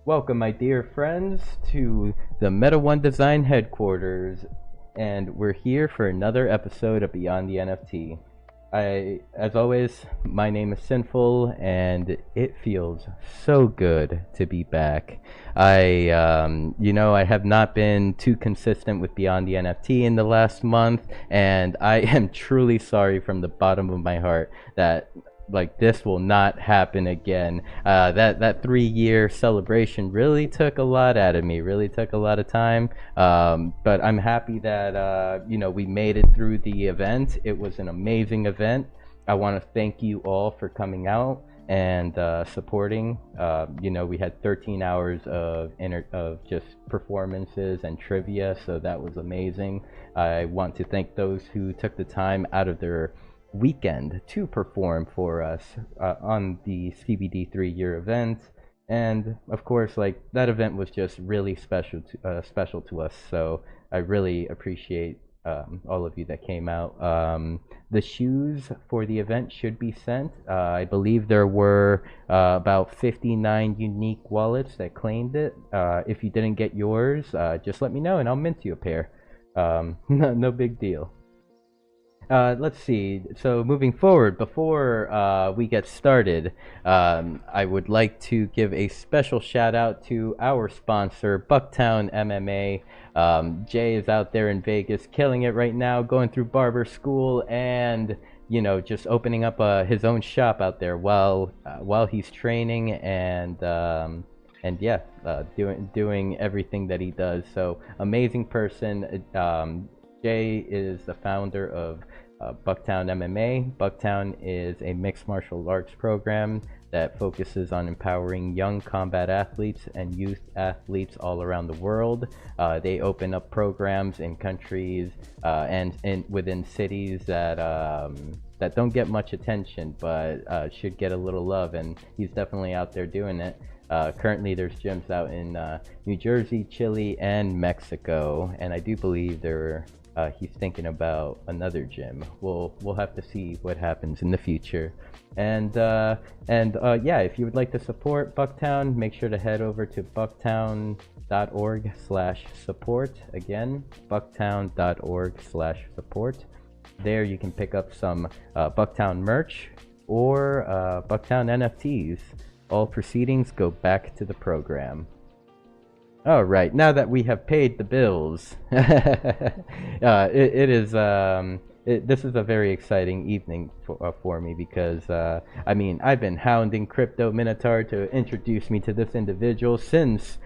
Welcome, my dear friends, to the Meta1 Design headquarters, and we're here for another episode of Beyond the NFT. As always, my name is Sinful, and it feels so good to be back. I have not been too consistent with Beyond the NFT in the last month, and I am truly sorry from the bottom of my heart that this will not happen again. That 3-year celebration really took a lot out of me, really took a lot of time, but I'm happy that we made it through the event. It was an amazing event. I want to thank you all for coming out and supporting. We had 13 hours of just performances and trivia, so that was amazing. I want to thank those who took the time out of their weekend to perform for us on the CBD 3-year event, and of course, that event was just really special to us. So I really appreciate all of you that came out. The shoes for the event should be sent. I believe there were about 59 unique wallets that claimed it. If you didn't get yours, just let me know and I'll mint you a pair. No big deal. Let's see. So moving forward, before we get started, I would like to give a special shout out to our sponsor, Bucktown MMA. Jay is out there in Vegas killing it right now, going through barber school and just opening up his own shop out there while he's training and doing everything that he does. So amazing person. Jay is the founder of Bucktown MMA. Bucktown is a mixed martial arts program that focuses on empowering young combat athletes and youth athletes all around the world. They open up programs in countries and within cities that don't get much attention, but should get a little love, and he's definitely out there doing it. Currently, there's gyms out in New Jersey, Chile, and Mexico, and I do believe he's thinking about another gym. We'll have to see what happens in the future. And if you would like to support Bucktown, make sure to head over to bucktown.org/support. Again, bucktown.org/support. There you can pick up some Bucktown merch or Bucktown NFTs. All proceedings go back to the program. All right, now that we have paid the bills, this is a very exciting evening for me because, I've been hounding Crypto Minotaur to introduce me to this individual since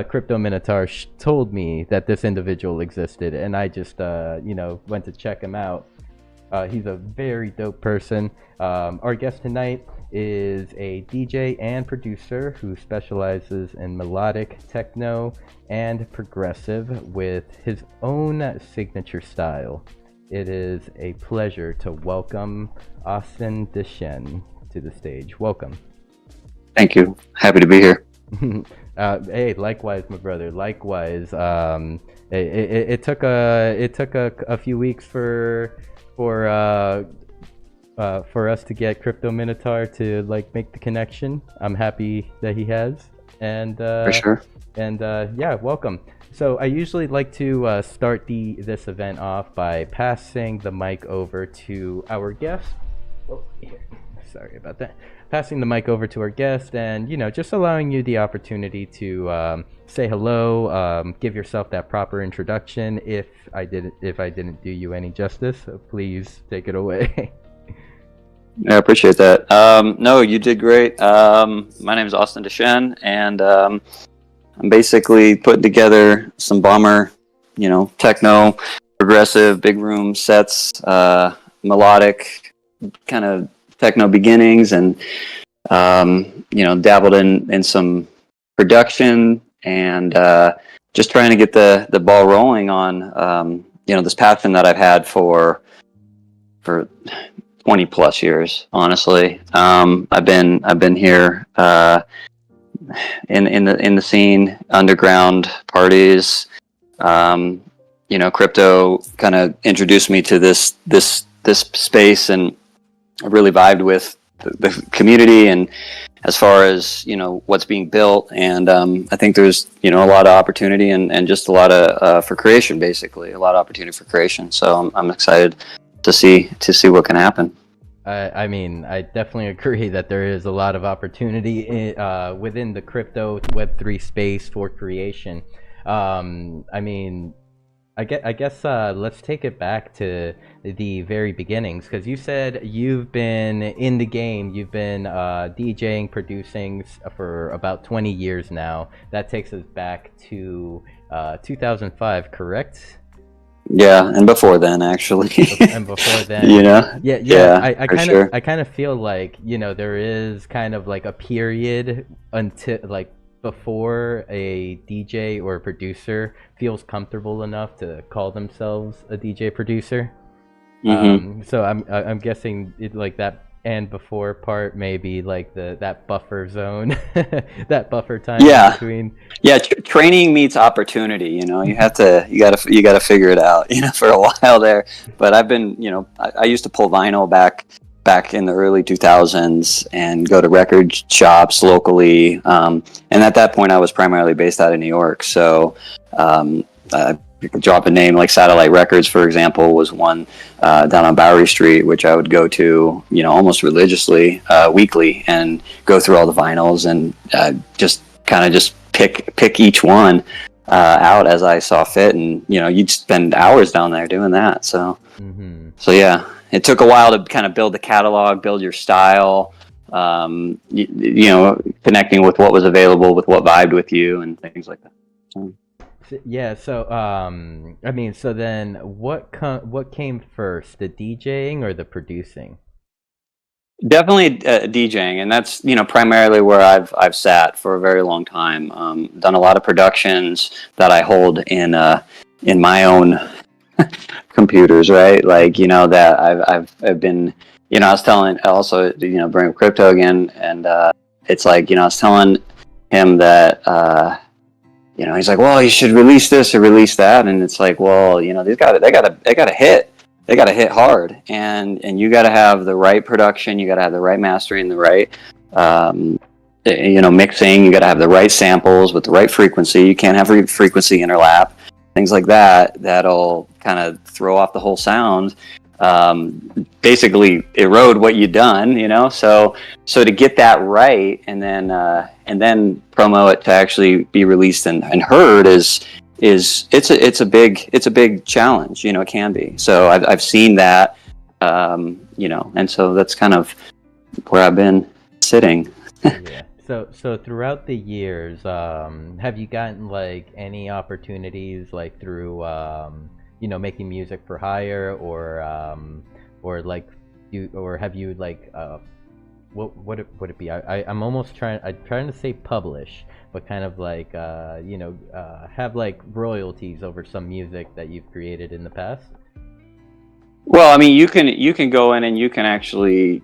Crypto Minotaur told me that this individual existed, and I just, went to check him out. He's a very dope person. Our guest tonight is a DJ and producer who specializes in melodic techno and progressive with his own signature style. It is a pleasure to welcome Austin De Chêne to the stage. Welcome. Thank you. Happy to be here. Hey, likewise, my brother. Likewise. It took a few weeks for us to get Crypto Minotaur to make the connection. I'm happy that he has, and for sure. And welcome. So I usually like to start this event off by passing the mic over to our guest. Oh, here. Sorry about that. Passing the mic over to our guest, and just allowing you the opportunity to say hello, give yourself that proper introduction. If I didn't do you any justice, so please take it away. Yeah, I appreciate that. No, you did great. My name is Austin De Chêne, and I'm basically putting together some bomber, techno, progressive, big room sets, melodic, kind of techno beginnings, and dabbled in some production, and just trying to get the ball rolling on this passion that I've had for 20 plus years, honestly. I've been here in the scene, underground parties. Crypto kind of introduced me to this space, and I really vibed with the community and as far as what's being built, and I think there's a lot of opportunity and just a lot of for creation, basically a lot of opportunity for creation. So I'm excited to see what can happen. I mean, I definitely agree that there is a lot of opportunity within the crypto Web3 space for creation. I mean, I guess let's take it back to the very beginnings, because you said you've been in the game, you've been DJing, producing for about 20 years now. That takes us back to 2005, correct? Yeah, and before then, actually. And before then, Yeah, I kind of feel like there is kind of like a period until like before a DJ or a producer feels comfortable enough to call themselves a DJ producer. So I'm guessing it like that and before part maybe like that buffer zone, that buffer time between. Yeah, training meets opportunity. You gotta figure it out. For a while there, but I've been I used to pull vinyl back in the early 2000s and go to record shops locally. And at that point, I was primarily based out of New York. So drop a name like Satellite Records, for example, was one down on Bowery Street, which I would go to, almost religiously, weekly, and go through all the vinyls and just pick each one out as I saw fit, and you'd spend hours down there doing that. So, so yeah, it took a while to kind of build the catalog, build your style, connecting with what was available, with what vibed with you, and things like that. So. Yeah, so I mean, so then what came first, the DJing or the producing? Definitely DJing, and that's primarily where I've sat for a very long time. Done a lot of productions that I hold in my own computers, right? Like that I've been I was telling also bring up crypto again, and it's like I was telling him that. He's like, well, you should release this or release that, and it's like, well, they gotta hit hard, and you gotta have the right production, you gotta have the right mastering, the right, mixing, you gotta have the right samples with the right frequency. You can't have frequency interlap, things like that. That'll kind of throw off the whole sound. Basically erode what you've done, so to get that right and then promo it to actually be released and heard is it's a big challenge. It can be. So I've seen that, and so that's kind of where I've been sitting. Yeah. So throughout the years, have you gotten like any opportunities like through making music for hire, or like have you like what would it be? I'm almost trying to say publish, but kind of like have like royalties over some music that you've created in the past? Well, I mean, you can go in and you can actually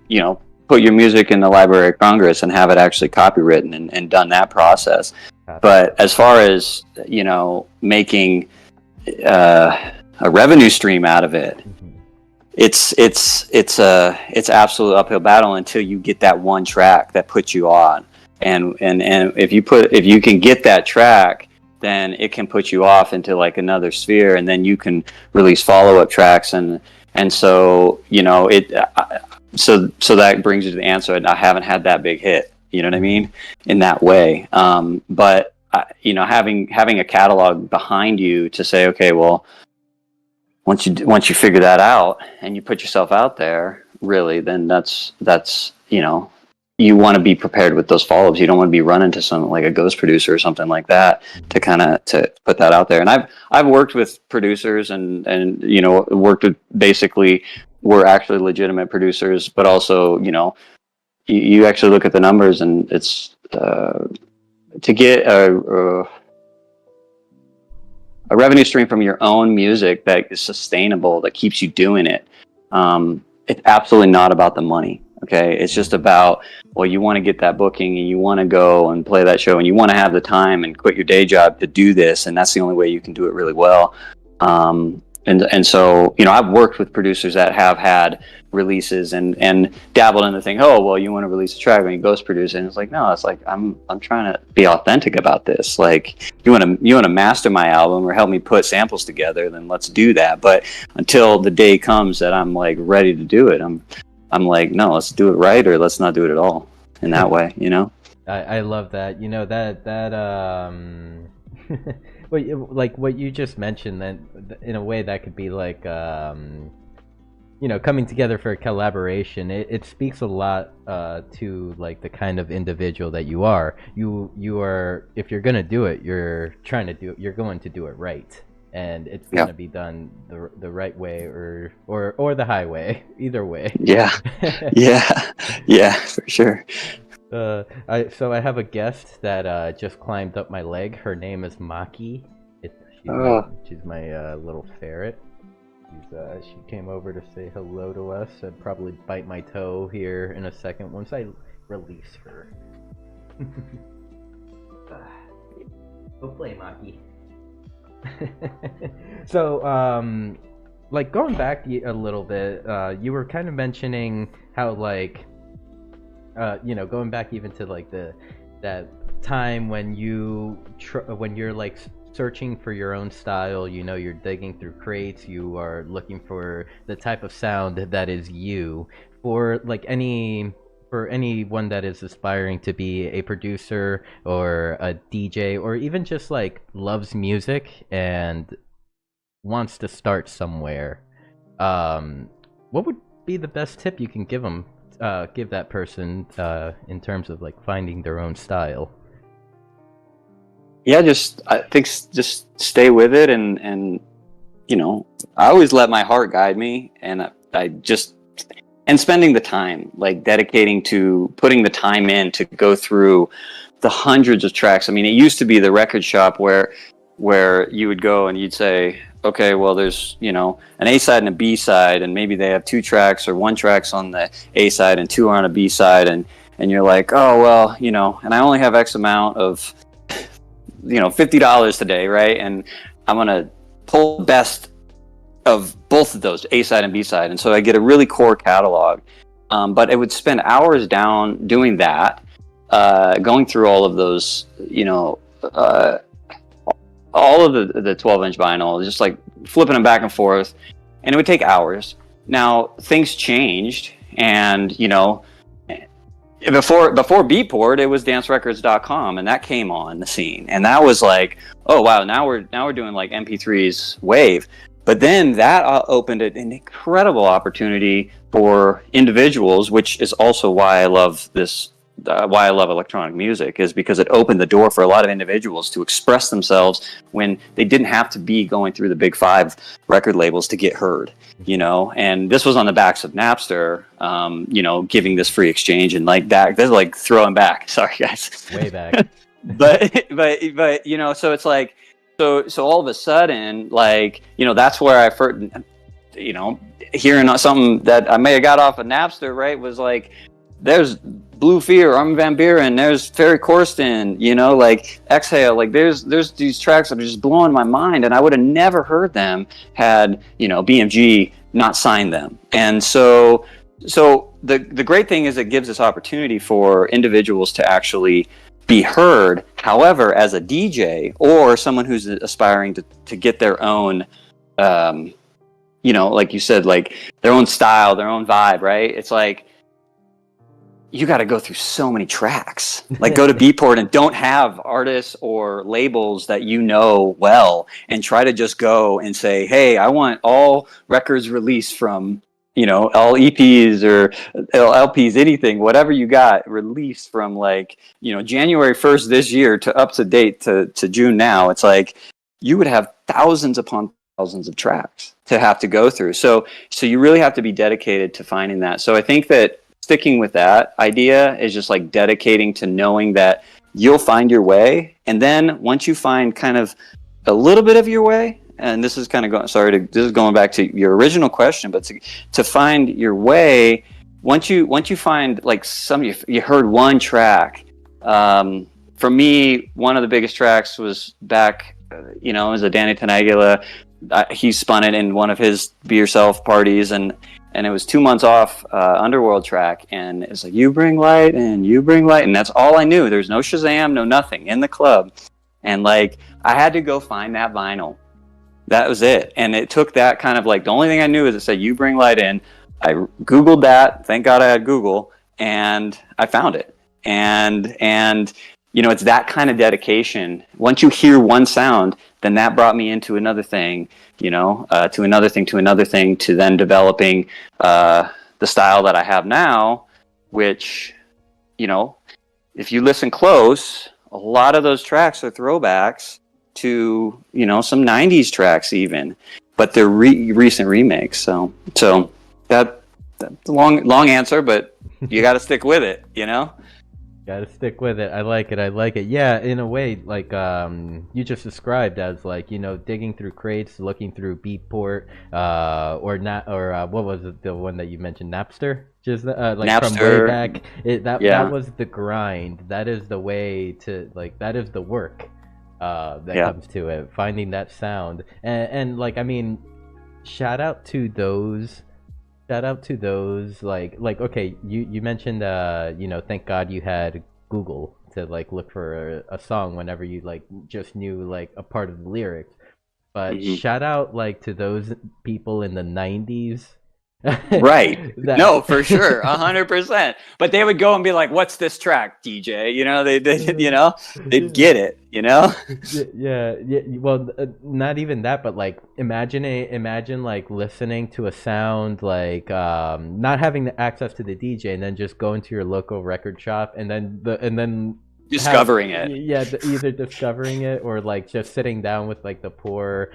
put your music in the Library of Congress and have it actually copywritten and done that process. But as far as making a revenue stream out of it, it's absolute uphill battle until you get that one track that puts you on, and if you can get that track, then it can put you off into like another sphere, and then you can release follow-up tracks, and so so that brings you to the answer. And I haven't had that big hit, you know what I mean, in that way. But having a catalog behind you to say, okay, well, once you figure that out and you put yourself out there, really, then that's you want to be prepared with those follow-ups. You don't want to be running to something like a ghost producer or something like that to put that out there. And I've worked with producers and worked with basically were actually legitimate producers, but also you actually look at the numbers, and it's to get a revenue stream from your own music that is sustainable, that keeps you doing it. It's absolutely not about the money. Okay, it's just about, well, you want to get that booking and you want to go and play that show and you want to have the time and quit your day job to do this, and that's the only way you can do it really well. and so, you know, I've worked with producers that have had releases and dabbled in the thing. Oh, well, you want to release a track when you ghost produce, and it's like, no, it's like I'm trying to be authentic about this. Like, you want to master my album or help me put samples together, then let's do that. But until the day comes that I'm like ready to do it, I'm like, no, let's do it right, or let's not do it at all. In that way, you know. I love that. You know, that like what you just mentioned, that in a way that could be like you know, coming together for a collaboration. It speaks a lot to like the kind of individual that you are. You are, if you're gonna do it, you're going to do it right, and it's gonna be done the right way or the highway, either way. Yeah, yeah, for sure. So I have a guest that just climbed up my leg. Her name is Maki. She's my little ferret. She came over to say hello to us. I'd probably bite my toe here in a second once I release her. Go play, Maki. So, like, going back a little bit, you were kind of mentioning how, like, you know, going back even to like that time when when you're like searching for your own style. You know, you're digging through crates, you are looking for the type of sound that is you. For like anyone that is aspiring to be a producer or a DJ, or even just like loves music and wants to start somewhere, what would be the best tip you can give that person in terms of like finding their own style? Yeah, I think just stay with it, and you know, I always let my heart guide me, and and spending the time, like dedicating to putting the time in to go through the hundreds of tracks. I mean, it used to be the record shop where you would go and you'd say, okay, well, there's, you know, an A side and a B side, and maybe they have 2 tracks or 1 track's on the A side and 2 are on a B side, and you're like, oh, well, you know, and I only have X amount of, you know, $50 today, right? And I'm gonna pull the best of both of those, A side and B side, and so I get a really core catalog. But it would spend hours down doing that, going through all of those, you know, all of the 12-inch vinyl, just like flipping them back and forth, and it would take hours. Now things changed, and you know, before Beatport, it was dancerecords.com, and that came on the scene, and that was like, oh wow, now we're doing like MP3's wave. But then that opened an incredible opportunity for individuals, which is also why I love this. Why I love electronic music is because it opened the door for a lot of individuals to express themselves when they didn't have to be going through the big 5 record labels to get heard, you know. And this was on the backs of Napster, you know, giving this free exchange, and like that. This is like throwing back. Sorry, guys. Way back. but you know, so it's like so all of a sudden, like, you know, that's where I first, you know, hearing something that I may have got off of Napster, right, was like, there's Blue Fear, Armin van Buuren, there's Ferry Corsten, you know, like Exhale, like there's these tracks that are just blowing my mind, and I would have never heard them had, you know, BMG not signed them. And so the great thing is it gives this opportunity for individuals to actually be heard. However, as a DJ or someone who's aspiring to get their own, you know, like you said, like their own style, their own vibe, right? It's like, you got to go through so many tracks. Like, go to Beatport and don't have artists or labels that you know well, and try to just go and say, hey, I want all records released from, you know, all EPs or LPs, anything, whatever you got released from, like, you know, January 1st this year to up to date to June now. It's like you would have thousands upon thousands of tracks to have to go through. So you really have to be dedicated to finding that. So I think that sticking with that idea is just like dedicating to knowing that you'll find your way. And then once you find kind of a little bit of your way, and this is kind of this is going back to your original question, but to find your way, once you find like you heard one track, for me, one of the biggest tracks was back, you know, it was a Danny Tenagula he spun it in one of his Be Yourself parties, and it was 2 months off Underworld track, and it's like, you bring light and you bring light, and that's all I knew. There's no Shazam, no nothing in the club, and like I had to go find that vinyl. That was it, and it took that kind of like, the only thing I knew is it said you bring light in. I Googled that. Thank God I had Google, and I found it. And you know, it's that kind of dedication. Once you hear one sound, then that brought me into another thing, you know, to another thing, to then developing the style that I have now, which, you know, if you listen close, a lot of those tracks are throwbacks to, you know, some 90s tracks even, but they're recent remakes. So that's a long answer, but you got to stick with it, you know? Gotta stick with it. I like it. Yeah, in a way, like you just described as like, you know, digging through crates, looking through Beatport, or not, or what was it, the one that you mentioned, Napster? Just like Napster, from way back. That yeah. was the grind. That is the way to, like, that is the work that comes to it. Finding that sound, and like, I mean, shout out to those. Like okay, you mentioned you know, thank God you had Google to like look for a song whenever you like just knew like a part of the lyrics. But shout out like to those people in the 90s. Right. No, for sure, 100%. But they would go and be like, "What's this track, DJ?" You know, they you know, they'd get it. You know. Yeah. Well, not even that, but like imagine like listening to a sound like not having the access to the DJ, and then just going to your local record shop, and then discovering it. Yeah, either discovering it or like just sitting down with like the poor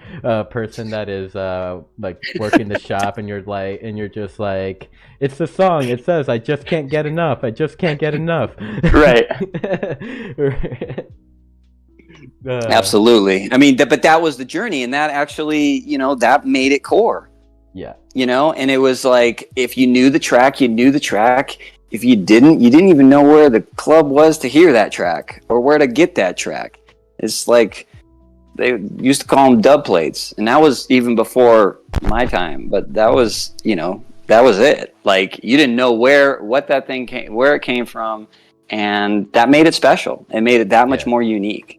person that is like working the shop, and you're just like, it's the song. It says, "I just can't get enough. I just can't get enough." Right. Absolutely. I mean, but that was the journey, and that actually, you know, that made it core. Yeah. You know, and it was like, if you knew the track, you knew the track. If you didn't even know where the club was to hear that track or where to get that track. It's like, they used to call them dub plates, and that was even before my time. But that was, you know, that was it. Like, you didn't know where it came from, and that made it special. It made it that much more unique.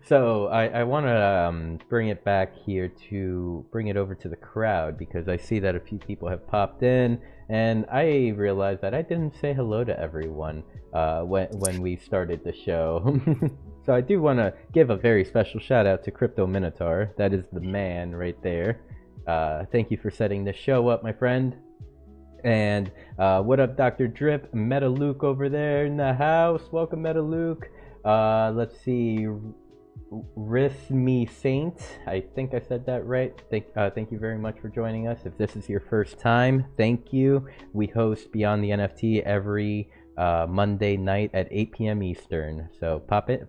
So I want to bring it back here, to bring it over to the crowd, because I see that a few people have popped in, and I realized that I didn't say hello to everyone when we started the show. So I do want to give a very special shout out to Crypto Minotaur. That is the man right there. Thank you for setting this show up, my friend. And what up, Dr. Drip? Meta Luke over there in the house. Welcome, Meta Luke. Let's see. Risme Saint, I think I said that right. Thank you very much for joining us. If this is your first time, thank you. We host Beyond the NFT every Monday night at 8 p.m. Eastern. So pop in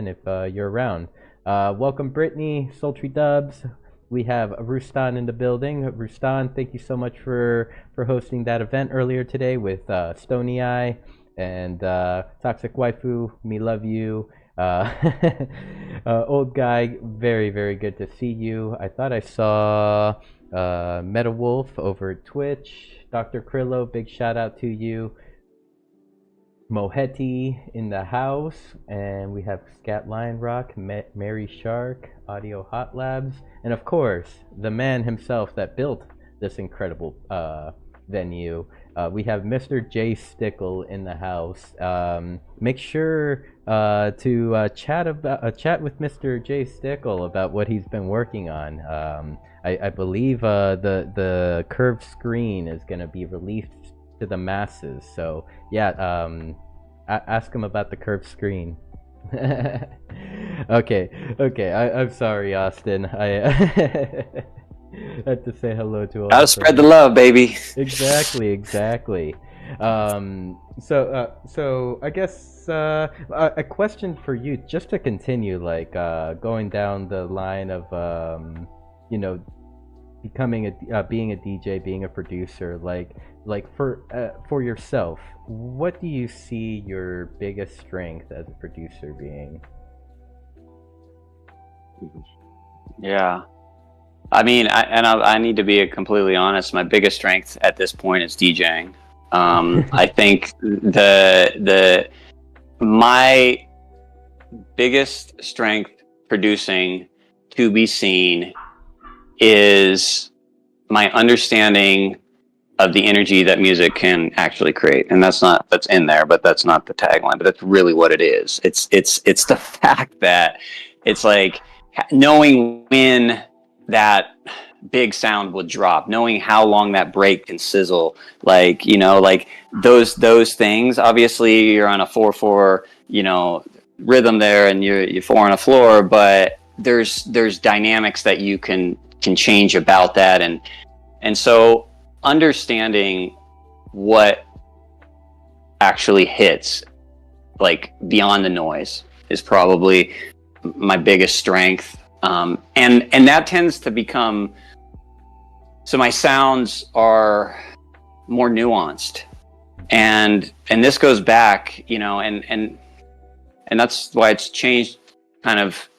if you're around. Welcome, Brittany, Sultry Dubs. We have Rustan in the building. Rustan, thank you so much for hosting that event earlier today with Stony Eye and Toxic Waifu. Me love you. Old guy, very, very good to see you. I thought I saw Meta Wolf over Twitch. Dr. Krillo, big shout out to you. Moheti in the house, and we have Scat Lion Rock, Mary Shark, Audio Hot Labs, and of course the man himself that built this incredible venue. We have Mr. J Stickle in the house. Make sure to chat with Mr. J Stickle about what he's been working on. I believe the curved screen is going to be released to the masses. So yeah, ask him about the curved screen. Okay. I'm sorry, Austin. I had to say hello to all. Gotta spread the love, baby. Exactly. So I guess a question for you, just to continue, like going down the line of you know, becoming being a DJ, being a producer, like for yourself, what do you see your biggest strength as a producer being? Yeah. I mean, I need to be completely honest. My biggest strength at this point is DJing. I think my biggest strength producing to be seen is my understanding of the energy that music can actually create. And that's in there, but that's not the tagline, but that's really what it is. It's the fact that it's like knowing when that big sound will drop, knowing how long that break can sizzle, like, you know, like those things. Obviously you're on a 4/4, you know, rhythm there, and you're 4 on a floor, but there's dynamics that you can change about that. And so understanding what actually hits, like, beyond the noise is probably my biggest strength. And that tends to become, so my sounds are more nuanced, and this goes back, you know, and that's why it's changed. Kind of,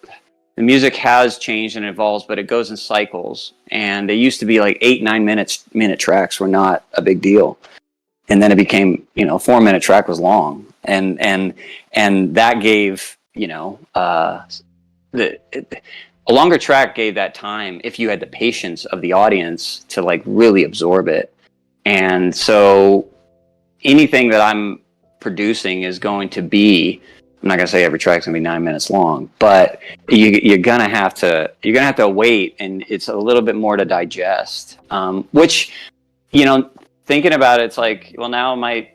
the music has changed and evolves, but it goes in cycles. And they used to be like 8-9 minute tracks were not a big deal, and then it became, you know, 4-minute track was long, and that gave, you know, a longer track gave that time, if you had the patience of the audience to like really absorb it. And so anything that I'm producing is going to be, I'm not gonna say every track's gonna be 9 minutes long, but you're gonna have to wait, and it's a little bit more to digest. Which, you know, thinking about it, it's like, well, now might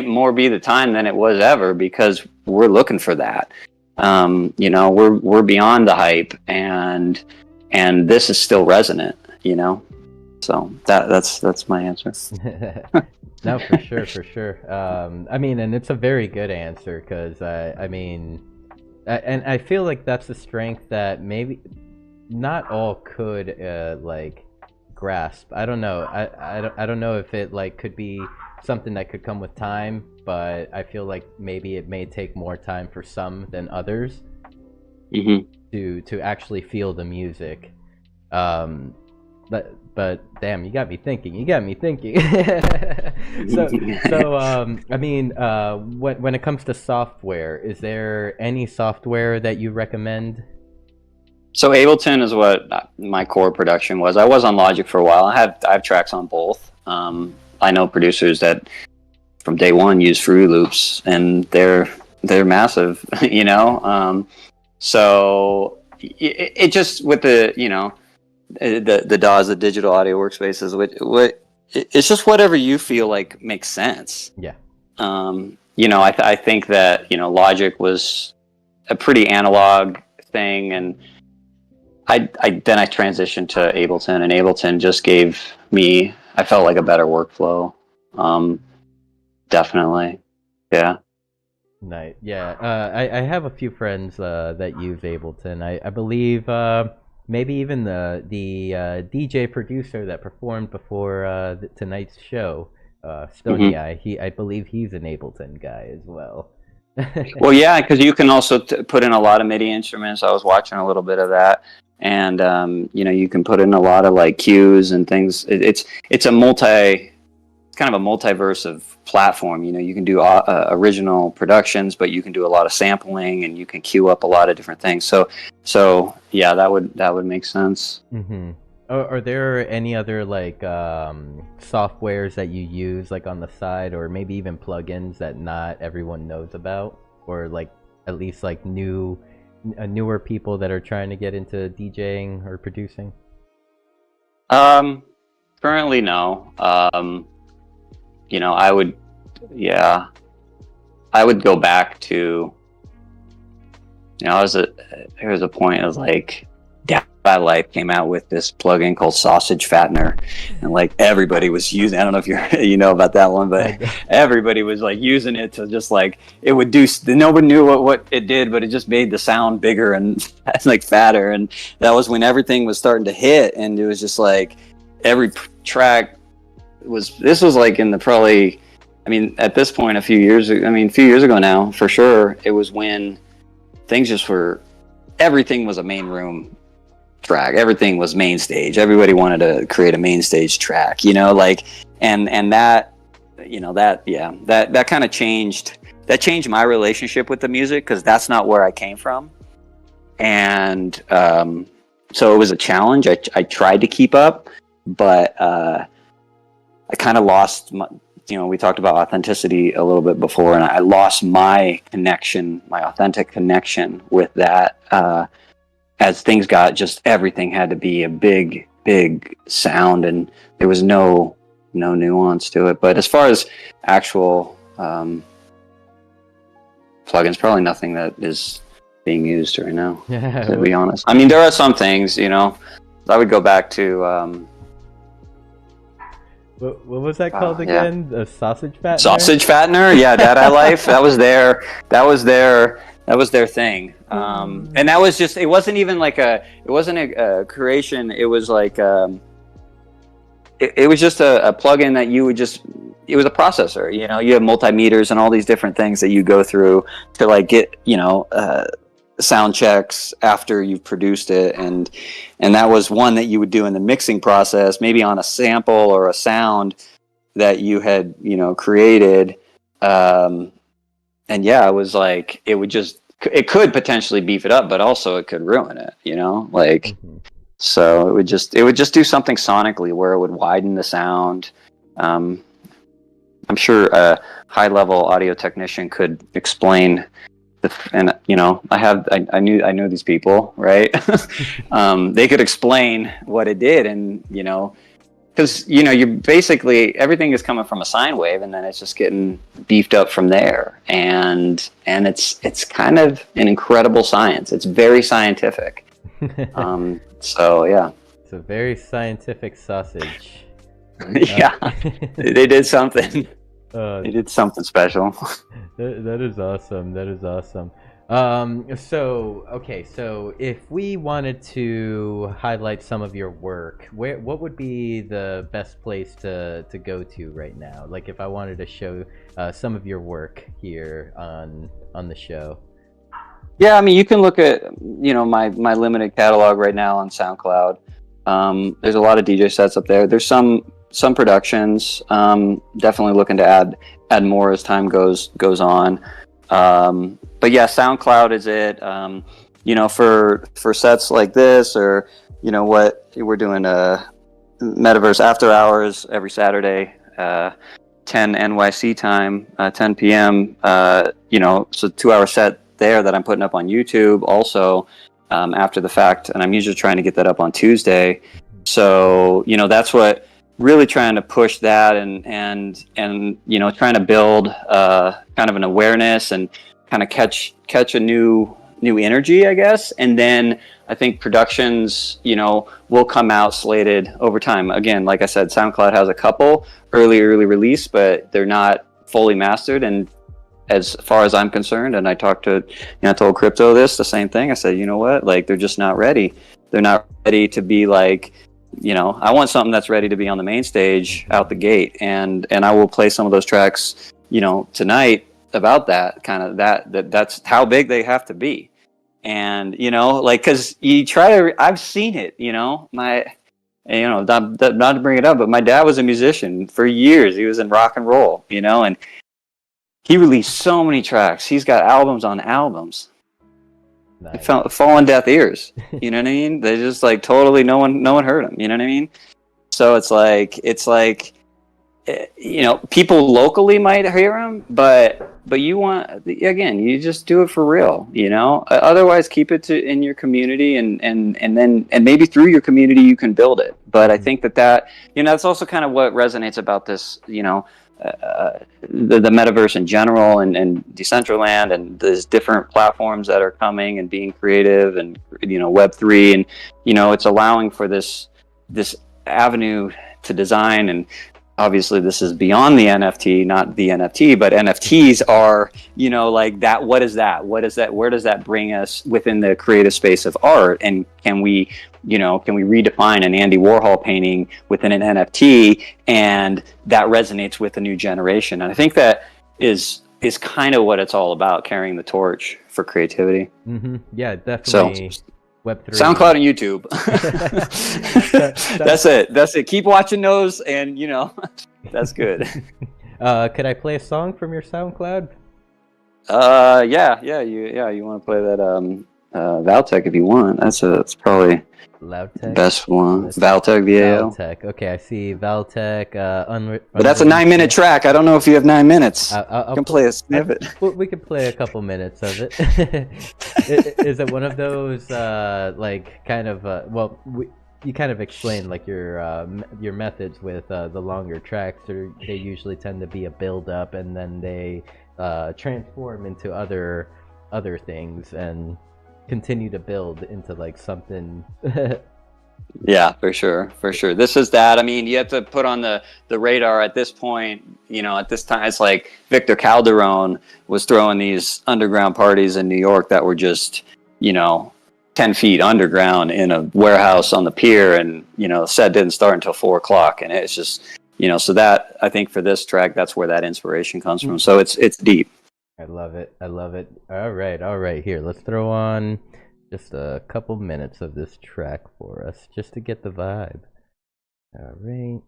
more be the time than it was ever, because we're looking for that. You know, we're beyond the hype, and this is still resonant, you know. So that's my answer. No, for sure. I mean, and it's a very good answer, because I mean, and I feel like that's a strength that maybe not all could like grasp. I don't know. I don't know if it like could be something that could come with time, but I feel like maybe it may take more time for some than others to actually feel the music. But damn, you got me thinking. So I mean, when it comes to software, is there any software that you recommend? So Ableton is what my core production was. I was on Logic for a while. I have tracks on both. I know producers that from day one use Fruity Loops, and they're massive, you know. So it just, with the, you know, the DAWs, the digital audio workspaces, it's just whatever you feel like makes sense. Yeah. You know, I think that, you know, Logic was a pretty analog thing, and I transitioned to Ableton, and Ableton just gave me, I felt like, a better workflow. Definitely. Yeah. Nice. Yeah. I have a few friends that use Ableton. I believe maybe even the DJ producer that performed before tonight's show, Stony Eye. I believe he's an Ableton guy as well. Well, yeah, because you can also put in a lot of MIDI instruments. I was watching a little bit of that, and you know, you can put in a lot of like cues and things. It's kind of a multiverse of platform. You know, you can do original productions, but you can do a lot of sampling, and you can queue up a lot of different things. So yeah, that would make sense. Mm-hmm. Are there any other like softwares that you use like on the side, or maybe even plugins that not everyone knows about, or like at least like newer people that are trying to get into DJing or producing? Currently, no. You know, I would go back to, you know, there was a point, it was like, Bad Life came out with this plugin called Sausage Fattener, and like everybody was using, I don't know if you know about that one, but everybody was like using it to just like, it would do, nobody knew what it did, but it just made the sound bigger and like fatter, and that was when everything was starting to hit, and it was just like every track this was like in the probably, I mean, at this point a few years ago now, for sure, it was when things just were, everything was a main room track. Everything was main stage. Everybody wanted to create a main stage track, you know, like, and that, you know, that kind of changed my relationship with the music, because that's not where I came from. And so it was a challenge. I tried to keep up, but I kind of lost my, you know, we talked about authenticity a little bit before, and I lost my authentic connection with that. As things got, just everything had to be a big sound, and there was no nuance to it. But as far as actual plugins, probably nothing that is being used right now, to be honest. I mean, there are some things, you know. I would go back to what was that called again? The sausage fattener? Sausage fattener, yeah, Dad Life. That was their thing. And that was just, it wasn't a creation. It was like it was just a plugin that you would just, it was a processor, you know. You have multimeters and all these different things that you go through to like get, you know, sound checks after you've produced it, and that was one that you would do in the mixing process, maybe on a sample or a sound that you had, you know, created. And yeah, it was like, it could potentially beef it up, but also it could ruin it, you know, like, so it would just do something sonically where it would widen the sound. I'm sure a high level audio technician could explain and you know, I knew these people, right? They could explain what it did, and you know, because you know, you basically, everything is coming from a sine wave, and then it's just getting beefed up from there, and it's kind of an incredible science. It's very scientific. So yeah, it's a very scientific sausage. Yeah, they did something. They did something special. That is awesome. That is awesome. So if we wanted to highlight some of your work, what would be the best place to go to right now? Like if I wanted to show some of your work here on the show. Yeah, I mean, you can look at, you know, my limited catalog right now on SoundCloud. There's a lot of DJ sets up there. There's some productions. Definitely looking to add more as time goes on. But yeah, SoundCloud is it. You know, for sets like this, or you know what, we're doing Metaverse After-Hours every Saturday, 10 NYC time, 10 p.m. You know, it's a 2-hour set there that I'm putting up on YouTube also, after the fact, and I'm usually trying to get that up on Tuesday. So you know, that's what, really trying to push that, and you know, trying to build kind of an awareness and kind of catch a new energy, I guess. And then I think productions, you know, will come out slated over time. Again, like I said, SoundCloud has a couple early release, but they're not fully mastered. And as far as I'm concerned, and I talked to, you know, I told Crypto the same thing. I said, you know what, like, they're just not ready. They're not ready to be like, you know, I want something that's ready to be on the main stage out the gate, and I will play some of those tracks, you know, tonight about that kind of that's how big they have to be. And you know, like, because you try to, I've seen it, you know, you know, not to bring it up, but my dad was a musician for years. He was in rock and roll, you know, and he released so many tracks. He's got albums on albums. Nice. Fall on deaf ears. You know what I mean? They just like totally, no one heard them. You know what I mean? So it's like, you know, people locally might hear them, but you want, again, you just do it for real. You know, otherwise keep it in your community, and then maybe through your community you can build it. But I think that you know, that's also kind of what resonates about this. You know. The metaverse in general, and Decentraland, and there's different platforms that are coming and being creative, and you know, Web3, and you know, it's allowing for this avenue to design. And obviously this is beyond the NFT, not the NFT, but NFTs are, you know, like that. What is that? Where does that bring us within the creative space of art? And can we redefine an Andy Warhol painting within an NFT, and that resonates with the new generation? And I think that is kind of what it's all about, carrying the torch for creativity. Mm-hmm. Yeah, definitely. Web3. SoundCloud and YouTube. That's it. Keep watching those, and that's good. Could I play a song from your SoundCloud? You want to play that Valtech if you want. That's probably Loudtech? the best one. Valtech, VAL. Valtech. Okay, I see Valtech. But that's a 9-minute track. I don't know if you have 9 minutes. I'll can play a snippet. We could play a couple minutes of it. Is it one of those you kind of explained like your methods with the longer tracks, or they usually tend to be a build up and then they transform into other things and continue to build into like something. Yeah, for sure. This is that. I mean, you have to put on the radar at this point. At this time, it's like Victor Calderon was throwing these underground parties in New York that were just 10 feet underground in a warehouse on the pier, and the set didn't start until 4 o'clock, and it's just so that, I think, for this track, that's where that inspiration comes from. So it's deep. I love it. All right. Here, let's throw on just a couple minutes of this track for us, just to get the vibe. All right.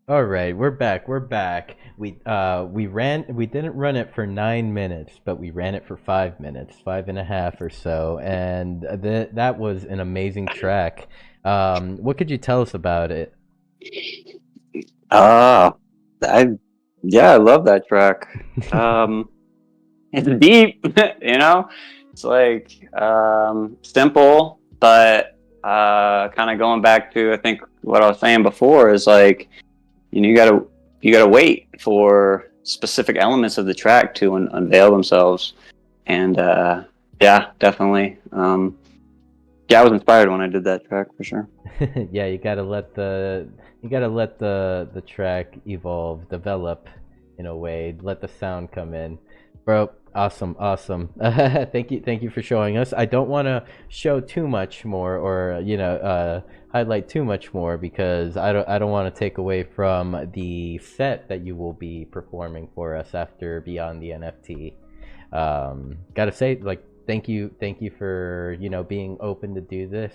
All right, we're back. We're back. We didn't run it for 9 minutes, but we ran it for 5 minutes, 5.5 or so, and that was an amazing track. What could you tell us about it? Ah, I yeah, I love that track. Um, it's deep, you know. It's like simple, but kind of going back to I think what I was saying before is like you gotta wait for specific elements of the track to unveil themselves, and yeah, definitely. Yeah, I was inspired when I did that track for sure. Yeah, you gotta let the track evolve, develop in a way, let the sound come in. Bro, awesome, awesome. Thank you for showing us. I don't want to show too much more, or highlight too much more, because I don't want to take away from the set that you will be performing for us after Beyond the NFT. Gotta say, like, thank you for being open to do this.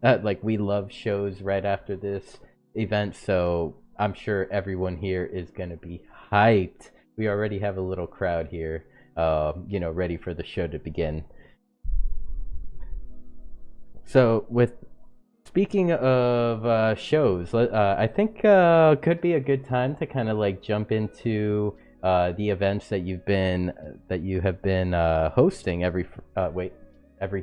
Like, we love shows right after this event, so I'm sure everyone here is gonna be hyped. We already have a little crowd here, ready for the show to begin. So, with speaking of shows, I think could be a good time to kind of like jump into the events that you have been hosting every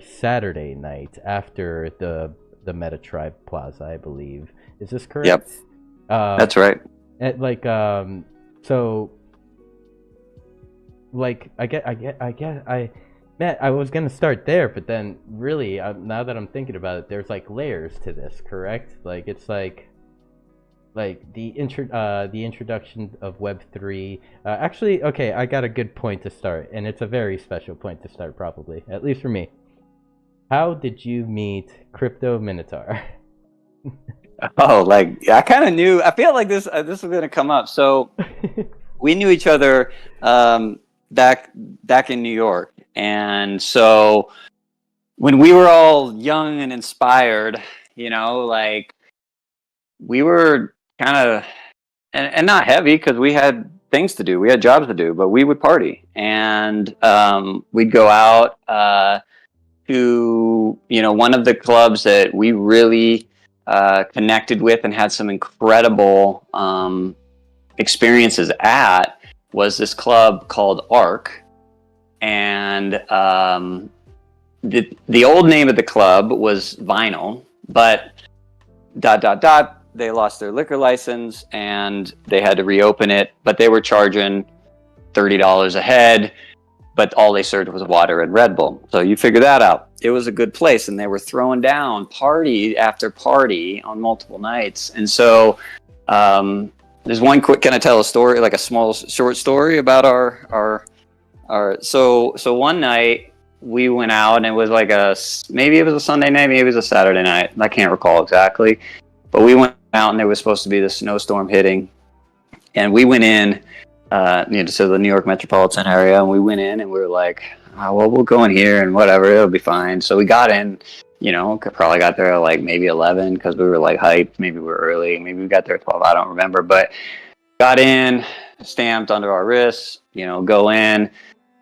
Saturday night after the Meta Tribe Plaza, I believe. Is this Yep, correct? Um, that's right. like so like I man, I was gonna start there, but then really, now that I'm thinking about it, there's like layers to this, correct? Like, it's like the introduction of Web3. Actually, okay, I got a good point to start, and it's a very special point to start, probably, at least for me. How did you meet Crypto Minotaur? Oh, like I kind of knew. I feel like this was gonna come up. So we knew each other back in New York, and so when we were all young and inspired, like we were kind of and not heavy because we had things to do, we had jobs to do, but we would party and we'd go out to one of the clubs that we really connected with and had some incredible experiences at was this club called Arc, and the old name of the club was Vinyl, but dot dot dot they lost their liquor license and they had to reopen it, but they were charging $30 a head, but all they served was water and Red Bull. So you figure that out. It was a good place, and they were throwing down party after party on multiple nights. And so there's one quick, can I tell a story, like a small short story about so one night we went out, and it was like maybe it was a Sunday night, maybe it was a Saturday night. I can't recall exactly, but we went out and there was supposed to be the snowstorm hitting, and we went in to the New York metropolitan area, and we went in and we were like, oh, well, we'll go in here and whatever, it'll be fine. So we got in, probably got there at like maybe 11 because we were like hyped. Maybe we were early, maybe we got there at 12, I don't remember, but got in, stamped under our wrists, go in,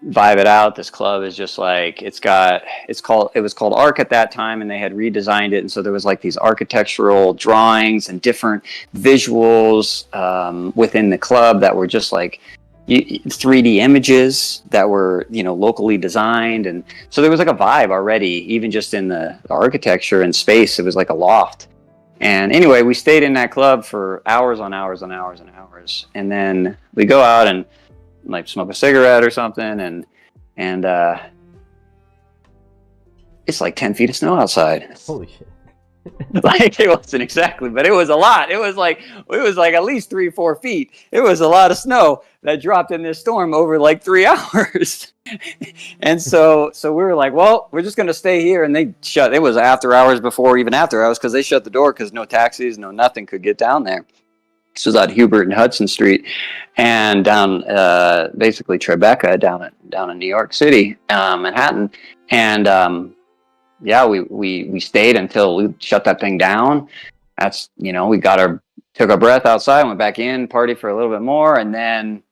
vibe it out. This club is just like, it was called Arc at that time, and they had redesigned it, and so there was like these architectural drawings and different visuals within the club that were just like 3D images that were locally designed, and so there was like a vibe already, even just in the architecture and space. It was like a loft. And anyway, we stayed in that club for hours on hours on hours and hours, and then we go out and like smoke a cigarette or something, and it's like 10 feet of snow outside. Holy shit. Like, it wasn't exactly, but it was a lot. It was like at least 3-4 feet. It was a lot of snow that dropped in this storm over like 3 hours. And so we were like, well, we're just gonna stay here. And it was after hours before even after hours, because they shut the door because no taxis, no nothing could get down there. This was on Hubert and Hudson Street, and down basically Tribeca, down in New York City, Manhattan. And yeah, we stayed until we shut that thing down. that's, you know, we took our breath outside, went back in, party for a little bit more, and then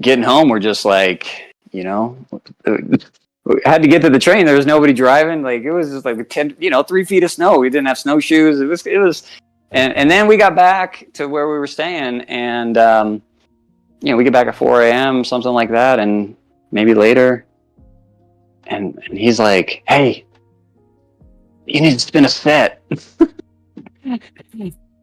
getting home, we're just like, you know, we had to get to the train. There was nobody driving. Like, it was just like 3 feet of snow. We didn't have snowshoes. It was, and then we got back to where we were staying, and you know, we get back at 4 a.m., something like that, and maybe later. And he's like, "Hey, you need to spin a set."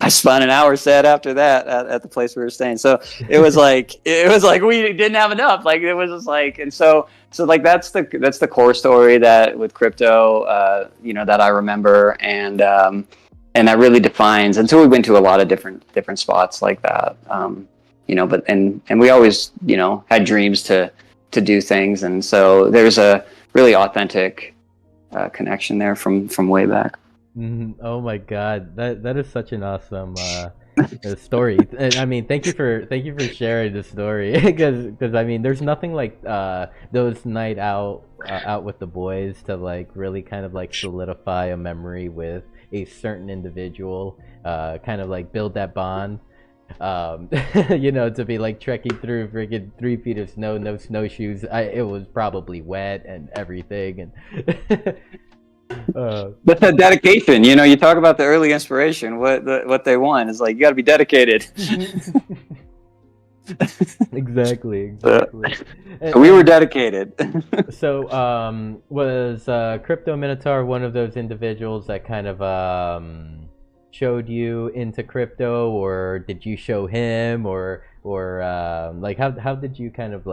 I spun an hour set after that at the place we were staying. So it was like we didn't have enough. Like, it was just like, and so like that's the core story that with crypto, you know, that I remember, and that really defines. And so we went to a lot of different spots like that, you know. But and we always, you know, had dreams to do things, and so there's a really authentic connection there from way back. Oh my God, that is such an awesome story. And I mean, thank you for sharing the story, because I mean, there's nothing like those night out with the boys to like really kind of like solidify a memory with a certain individual, kind of like build that bond. You know, to be like trekking through freaking 3 feet of snow, no snowshoes. It was probably wet and everything, and That's a dedication. You know, you talk about the early inspiration. What they want is like, you got to be dedicated. Exactly. So we were dedicated. So, was Crypto Minotaur one of those individuals that kind of showed you into crypto, or did you show him, or like how did you kind of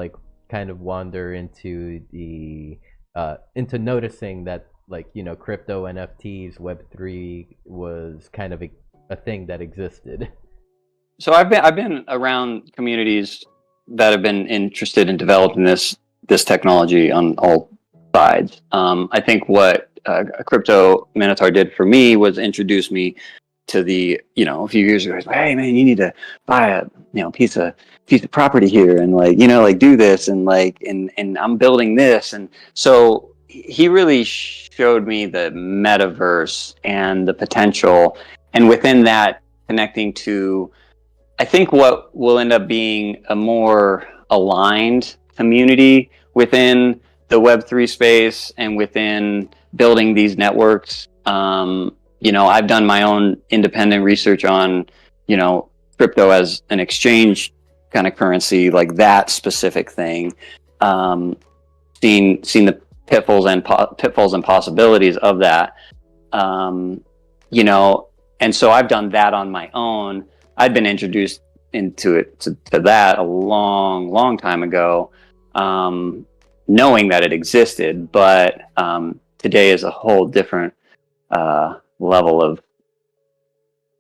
wander into the into noticing that, like, you know, crypto, NFTs, Web3 was kind of a thing that existed? So I've been around communities that have been interested in developing this technology on all sides. I think what Crypto Minotaur did for me was introduce me to the, you know, a few years ago. Hey man, you need to buy a, you know, piece of property here, and like, you know, like do this, and like, and I'm building this, and so he really showed me the metaverse and the potential, and within that, connecting to, I think, what will end up being a more aligned community within the Web3 space and within building these networks. You know, I've done my own independent research on, you know, crypto as an exchange kind of currency, like that specific thing. Seen the pitfalls and possibilities of that. You know, and so I've done that on my own. I'd been introduced into it to that a long time ago, knowing that it existed, but today is a whole different level of,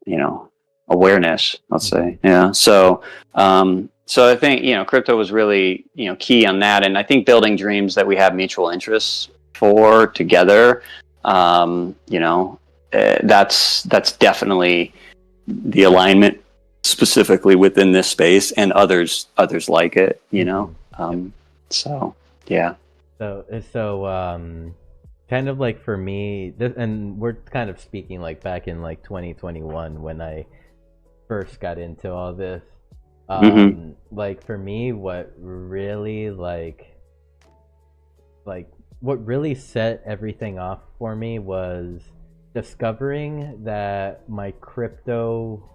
you know, awareness, let's say. Yeah. So I think, you know, crypto was really, you know, key on that, and I think building dreams that we have mutual interests for together, you know, that's definitely the alignment, specifically within this space and others like it, you know. So yeah. So kind of like for me, and we're kind of speaking like back in like 2021 when I first got into all this. Like for me, what really what really set everything off for me was discovering that my crypto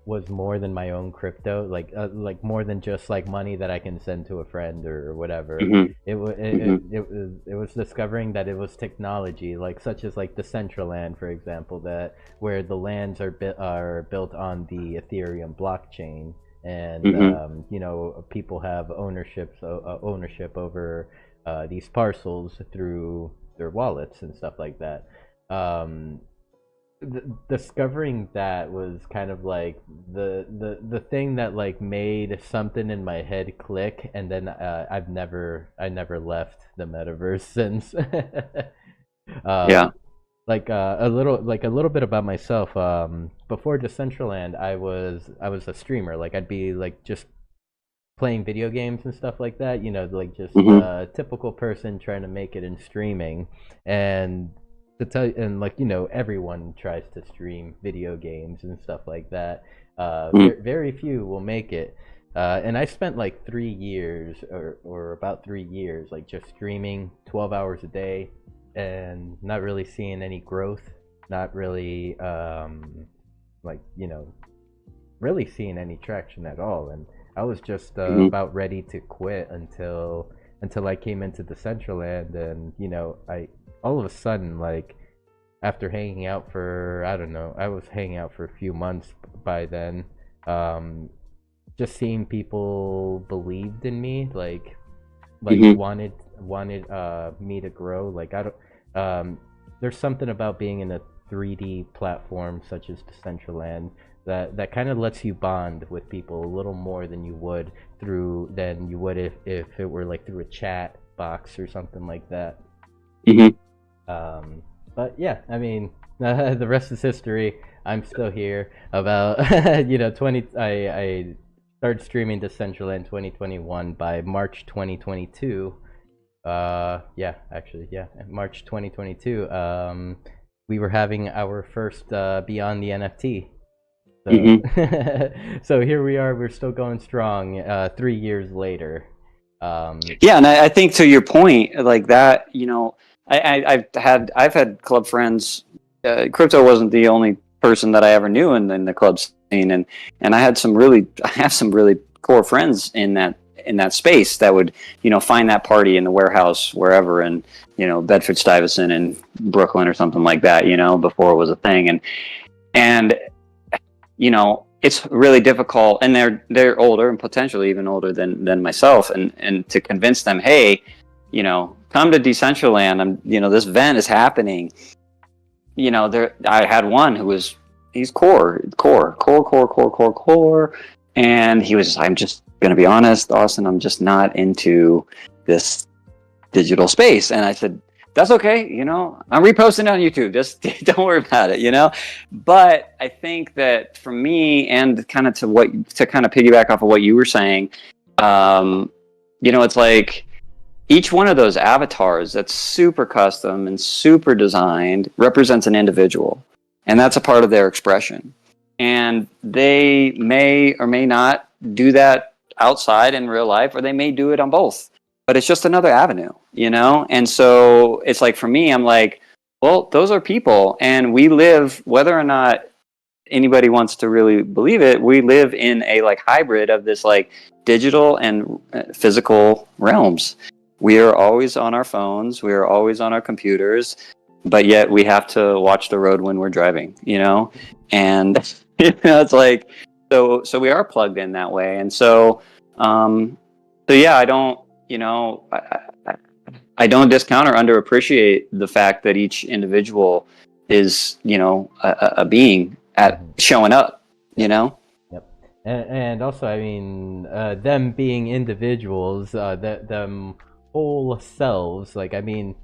was more than my own crypto, like more than just like money that I can send to a friend or whatever. It was discovering that it was technology, like such as like Decentraland, for example, that where the lands are built on the Ethereum blockchain, and you know, people have ownership over these parcels through their wallets and stuff like that. Discovering that was kind of like the thing that like made something in my head click, and then I never left the metaverse since. Yeah. Like a little bit about myself. Before Decentraland, I was a streamer. Like I'd be like just playing video games and stuff like that. You know, like just a typical person trying to make it in streaming. And to tell you, and like, you know, everyone tries to stream video games and stuff like that. Very few will make it. And I spent like 3 years, or about 3 years, like just streaming 12 hours a day, and not really seeing any growth, not really, like, you know, really seeing any traction at all. And I was just about ready to quit until I came into Decentraland, and you know, I all of a sudden, like, after hanging out for, I don't know, I was hanging out for a few months by then. Just seeing people believed in me, like wanted me to grow. Like, I don't. There's something about being in a 3D platform such as Decentraland that kind of lets you bond with people a little more than you would if it were like through a chat box or something like that. But yeah, I mean, the rest is history. I'm still here. About you know, I started streaming Decentraland 2021. By March 2022, March 2022, we were having our first Beyond the NFT. So, so here we are. We're still going strong. 3 years later. Yeah, and I think to your point, like that, you know, I've had club friends. Crypto wasn't the only person that I ever knew in the club scene, and I have some really core friends in that space that would, you know, find that party in the warehouse wherever, in, you know, Bedford Stuyvesant in Brooklyn or something like that, you know, before it was a thing, and you know, it's really difficult, and they're older and potentially even older than myself, and to convince them, hey, you know, come to Decentraland. You know, this event is happening. You know, I had one he's core, and he was just, I'm just gonna be honest, Austin, I'm just not into this digital space. And I said, that's okay, you know, I'm reposting it on YouTube, just don't worry about it, you know. But I think that for me, and kind of to piggyback off of what you were saying, you know, it's like each one of those avatars that's super custom and super designed represents an individual, and that's a part of their expression. And they may or may not do that outside in real life, or they may do it on both. But it's just another avenue, you know? And so it's like, for me, I'm like, well, those are people, and we live, whether or not anybody wants to really believe it, we live in a like hybrid of this like digital and physical realms. We are always on our phones, we are always on our computers, but yet we have to watch the road when we're driving, you know? And you know, it's like, so we are plugged in that way. And so yeah, I don't, you know, I don't discount or underappreciate the fact that each individual is, you know, a being at showing up, you know? Yep. And also, I mean, them being individuals, them whole selves, like, I mean,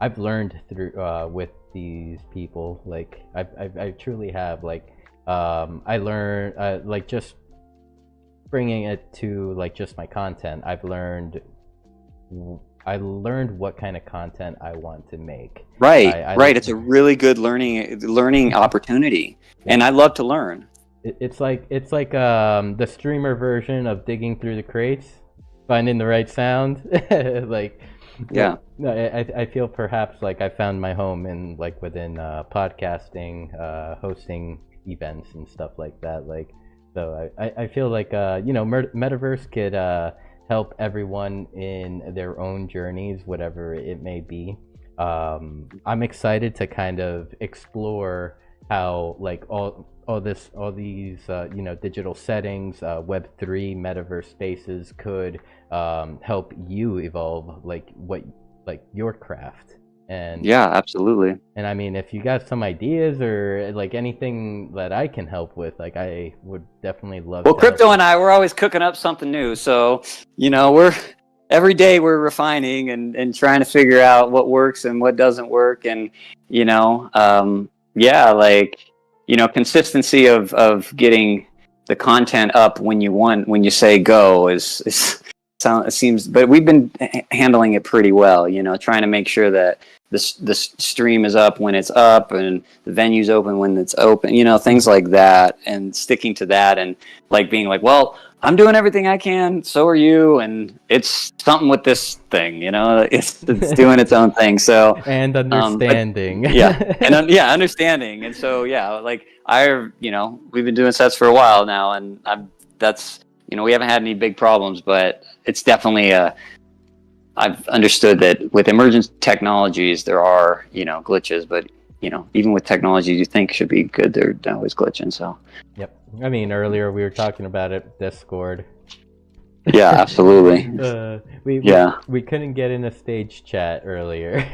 I've learned through, with these people, like, I truly have, like, I learned, like, just bringing it to, like, just my content, I learned what kind of content I want to make. Right. It's a really good learning opportunity, and I love to learn. It's like the streamer version of digging through the crates, finding the right sound. Like, yeah. No, I feel perhaps like I found my home in, like, within podcasting, hosting events and stuff like that. Like, so I feel like you know, Metaverse could help everyone in their own journeys, whatever it may be. I'm excited to kind of explore how, like, all these you know, digital settings, Web3, Metaverse spaces could help you evolve, like, your craft. And yeah, absolutely. And I mean, if you got some ideas or like anything that I can help with, like, I would definitely love. Well, Crypto and I, we're always cooking up something new. So, you know, every day we're refining and trying to figure out what works and what doesn't work. And, you know, yeah, like, you know, consistency of getting the content up when you say go is it seems, but we've been handling it pretty well, trying to make sure that the stream is up when it's up and the venue's open when it's open, things like that, and sticking to that, and like being like, well, I'm doing everything I can, so are you, and it's something with this thing, it's doing its own thing. So and understanding, understanding, and so like we've been doing sets for a while now, and we haven't had any big problems, but it's definitely I've understood that with emergent technologies there are glitches, but even with technologies you think should be good, they're always glitching. So yep, I mean, earlier we were talking about it, Discord. Yeah, absolutely. We couldn't get in a stage chat earlier.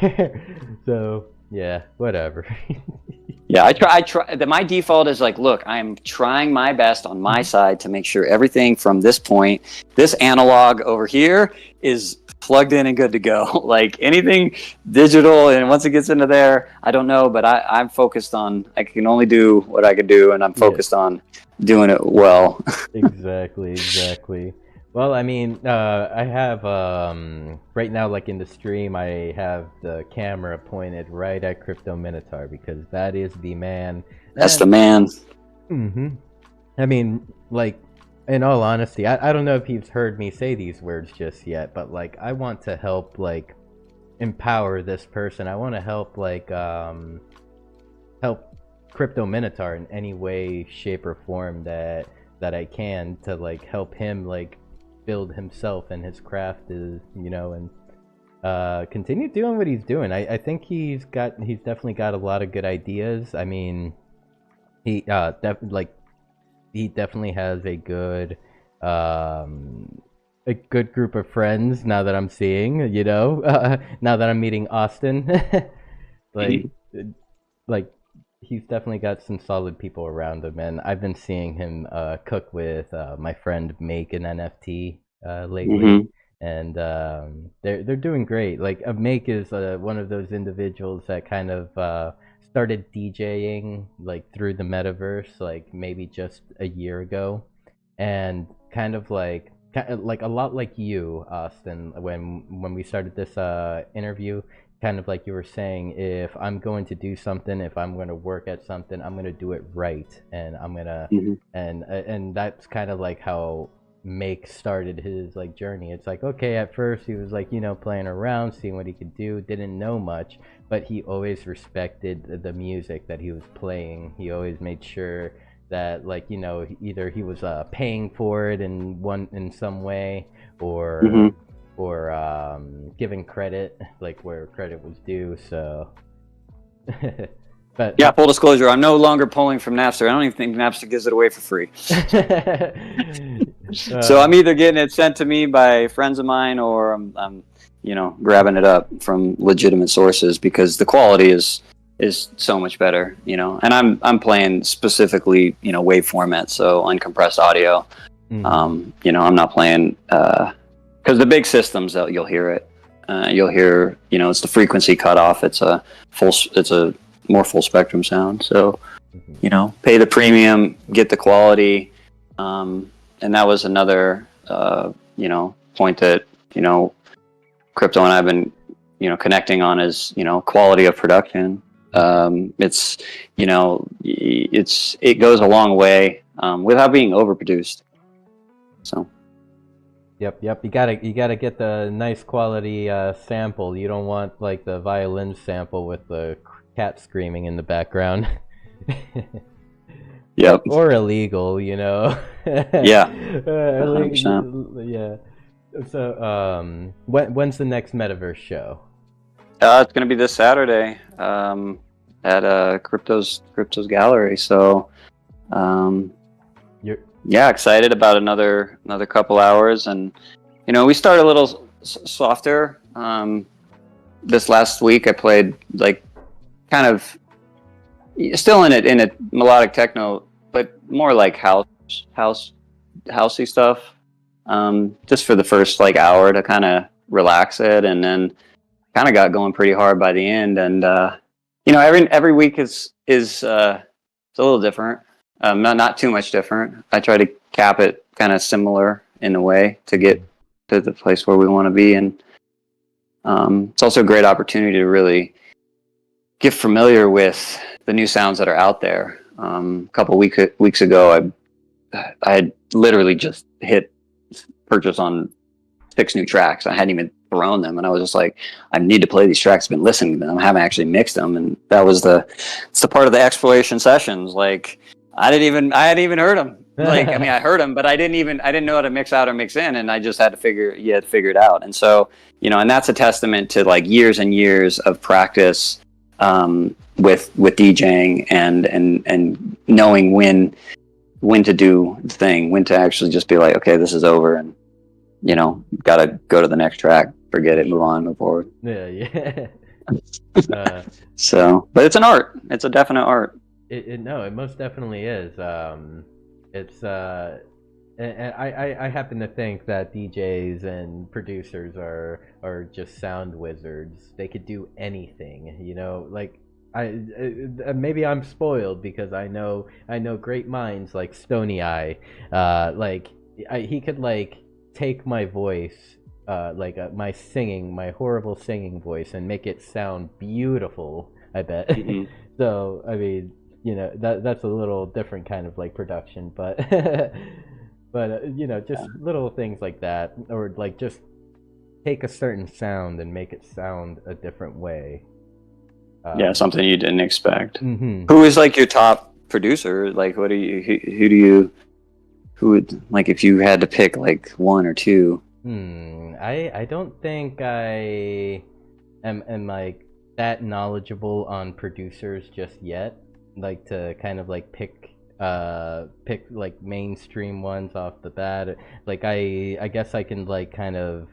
So yeah, whatever. Yeah, I try. My default is like, look, I'm trying my best on my side to make sure everything from this point, this analog over here, is plugged in and good to go. Like anything digital, and once it gets into there, I don't know, but I'm focused on, I can only do what I can do, and I'm focused on doing it well. Exactly. Well, I mean, I have, right now, like in the stream, I have the camera pointed right at Crypto Minotaur because that is the man. That's the man. Mm-hmm. I mean, like, in all honesty, I don't know if he's heard me say these words just yet, but, like, I want to help, like, empower this person. I want to help, like, help Crypto Minotaur in any way, shape, or form that I can to, like, help him, like, build himself and his craft is, and continue doing what he's doing. I think he's definitely got a lot of good ideas. I mean, he definitely has a good group of friends now that I'm seeing, now that I'm meeting Austin. like he's definitely got some solid people around him, and I've been seeing him cook with my friend Make an NFT lately, and they're doing great. Like Make is one of those individuals that kind of started DJing like through the metaverse, like maybe just a year ago, and kind of like a lot like you, Austin, when we started this interview. Kind of like you were saying, if I'm going to do something, if I'm going to work at something, I'm going to do it right, and I'm gonna and that's kind of like how Make started his like journey. It's like, okay, at first he was like, playing around, seeing what he could do, didn't know much, but he always respected the music that he was playing. He always made sure that, like, either he was paying for it in some way, or giving credit like where credit was due. So but full disclosure, I'm no longer pulling from Napster. I don't even think Napster gives it away for free. So I'm either getting it sent to me by friends of mine, or I'm grabbing it up from legitimate sources, because the quality is so much better, and I'm playing specifically wave format, so uncompressed audio. I'm not playing because the big systems, you'll hear it. You'll hear, it's the frequency cutoff. It's a more full spectrum sound. So, pay the premium, get the quality. And that was another, point that, Crypto and I've been, connecting on is, quality of production. It goes a long way, without being overproduced. So. Yep. You gotta get the nice quality sample. You don't want like the violin sample with the cat screaming in the background. Yep. Or illegal, Yeah. 100%. Yeah. So, when's the next Metaverse show? It's gonna be this Saturday, at Crypto's Gallery. So, yeah, excited about another couple hours, and we started a little softer. This last week I played like kind of still in a melodic techno, but more like housey stuff. Just for the first like hour to kind of relax it, and then kind of got going pretty hard by the end. And every week is it's a little different. Not too much different. I try to cap it kind of similar in a way to get to the place where we want to be. And it's also a great opportunity to really get familiar with the new sounds that are out there. A couple weeks ago, I had literally just hit purchase on 6 new tracks. I hadn't even thrown them, and I was just like, I need to play these tracks. I've been listening to them. I haven't actually mixed them, and that was it's the part of the exploration sessions. Like I hadn't even heard them. Like I mean, I heard them, but I didn't know how to mix out or mix in, and I just had to figure it out. And so and that's a testament to like years and years of practice with DJing and knowing when to do the thing, when to actually just be like, okay, this is over, and gotta go to the next track, forget it, move on, move forward. Yeah. So, but it's an art. It's a definite art. It most definitely is. And I happen to think that DJs and producers are just sound wizards. They could do anything, like maybe I'm spoiled because I know great minds like Stony Eye. He could like take my voice, my horrible singing voice, and make it sound beautiful, I bet. Mm-hmm. So I mean, that's a little different kind of like production, but just little things like that, or like just take a certain sound and make it sound a different way. Something you didn't expect. Mm-hmm. Who is like your top producer? Like, who would, like, if you had to pick like one or two? I don't think I am like that knowledgeable on producers just yet. Like to kind of like pick like mainstream ones off the bat. Like I guess I can like kind of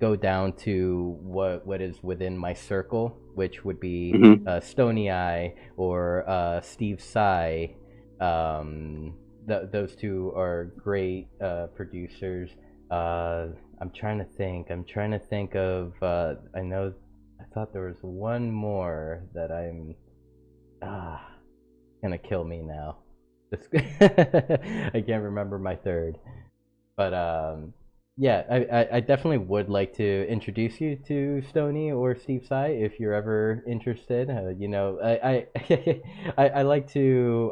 go down to what is within my circle, which would be Stony Eye or Steve Sai. Those two are great producers. I'm trying to think of I thought there was one more that I'm gonna kill me now. I can't remember my third, but I definitely would like to introduce you to Stony or Steve Sai if you're ever interested. I like to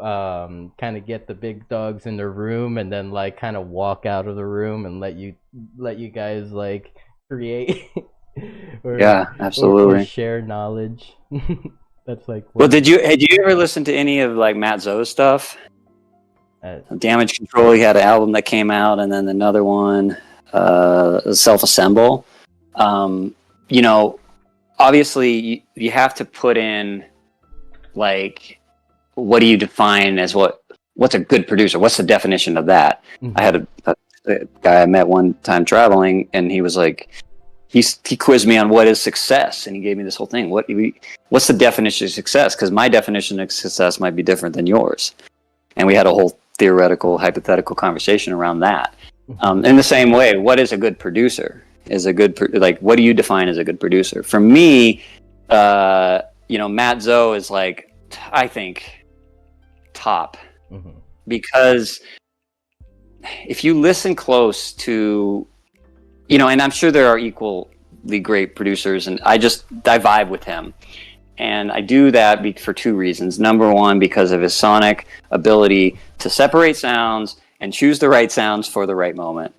kind of get the big dogs in the room and then like kind of walk out of the room and let you guys like create. Absolutely. Or share knowledge. That's like. Well, had you ever listen to any of like Matt Zo's stuff? Damage Control. He had an album that came out, and then another one, Self Assemble. Obviously you have to put in like, what do you define as what's a good producer? What's the definition of that? Mm-hmm. I had a guy I met one time traveling, and he was like, he quizzed me on what is success, and he gave me this whole thing. What's the definition of success? Because my definition of success might be different than yours. And we had a whole theoretical, hypothetical conversation around that. In the same way, what is a good producer? What do you define as a good producer? For me, Matt Zo is like, I think, top. Mm-hmm. Because if you listen close to, and I'm sure there are equally great producers, and I vibe with him. And I do that for two reasons. Number one, because of his sonic ability to separate sounds and choose the right sounds for the right moment.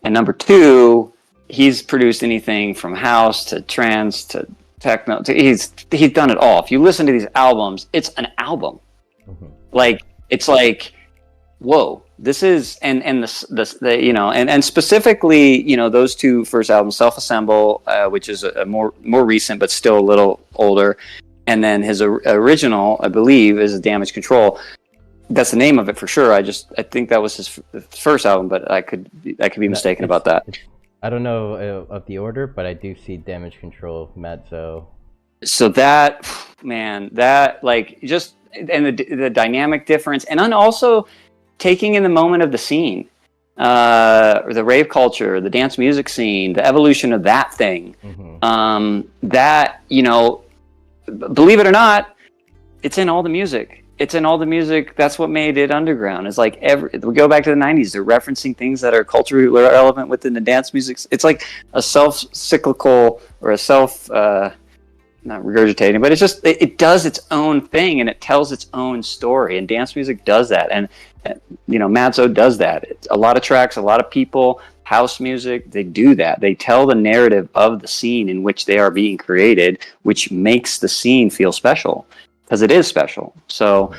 And number two, he's produced anything from house to trance to techno. He's done it all. If you listen to these albums, it's an album. Mm-hmm. Like, it's like, whoa, this is, and specifically, those two first albums, Self Assemble, which is a more recent but still a little older, and then his original, I believe, is Damage Control. That's the name of it for sure. I think that was his first album, but I could be mistaken about that. I don't know of the order, but I do see Damage Control, Matt Zo. So that, man, that like just, and the dynamic difference, and then also taking in the moment of the scene, or the rave culture, the dance music scene, the evolution of that thing. Mm-hmm. That, believe it or not, it's in all the music. It's in all the music. That's what made it underground. It's like we go back to the 90s. They're referencing things that are culturally relevant within the dance music. It's like a self-cyclical or a self, not regurgitating, but it's just, it does its own thing and it tells its own story. And dance music does that. And Matzo does that. It's a lot of tracks, a lot of people, house music, they do that. They tell the narrative of the scene in which they are being created, which makes the scene feel special. Because it is special. So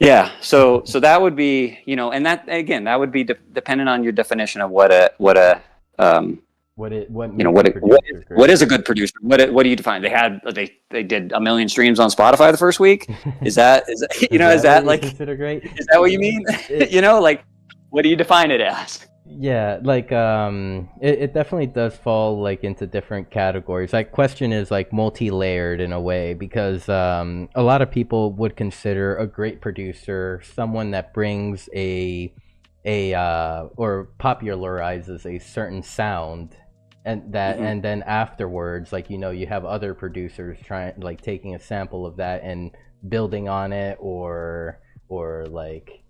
yeah, so that would be, and that again, that would be dependent on your definition of what is a good producer. What do you define? They did 1 million streams on Spotify the first week. Is that is that like consider great? Is that what you mean? Like what do you define it as? Yeah, like it definitely does fall like into different categories. Like question is like multi-layered in a way, because a lot of people would consider a great producer someone that brings or popularizes a certain sound, and that and then afterwards, like you have other producers trying, like, taking a sample of that and building on it, or like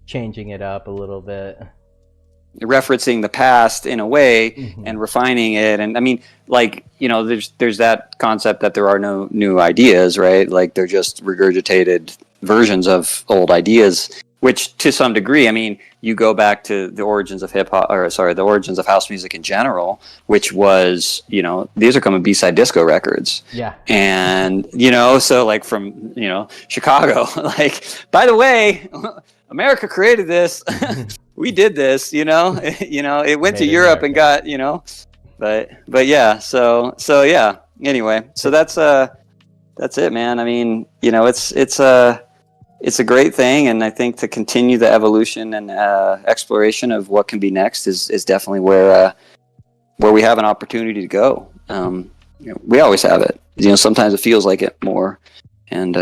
changing it up a little bit, referencing the past in a way and refining it. And I mean, like, there's that concept that there are no new ideas, right? Like they're just regurgitated versions of old ideas, which to some degree, I mean, you go back to the origins of the origins of house music in general, which was, these are coming B-side disco records. Yeah. And, so like from, Chicago, like, by the way, America created this. We did this, it went to Europe and got, but yeah, so yeah, anyway, so that's it, man. I mean, it's a great thing. And I think to continue the evolution and exploration of what can be next is definitely where we have an opportunity to go. We always have it, sometimes it feels like it more. And,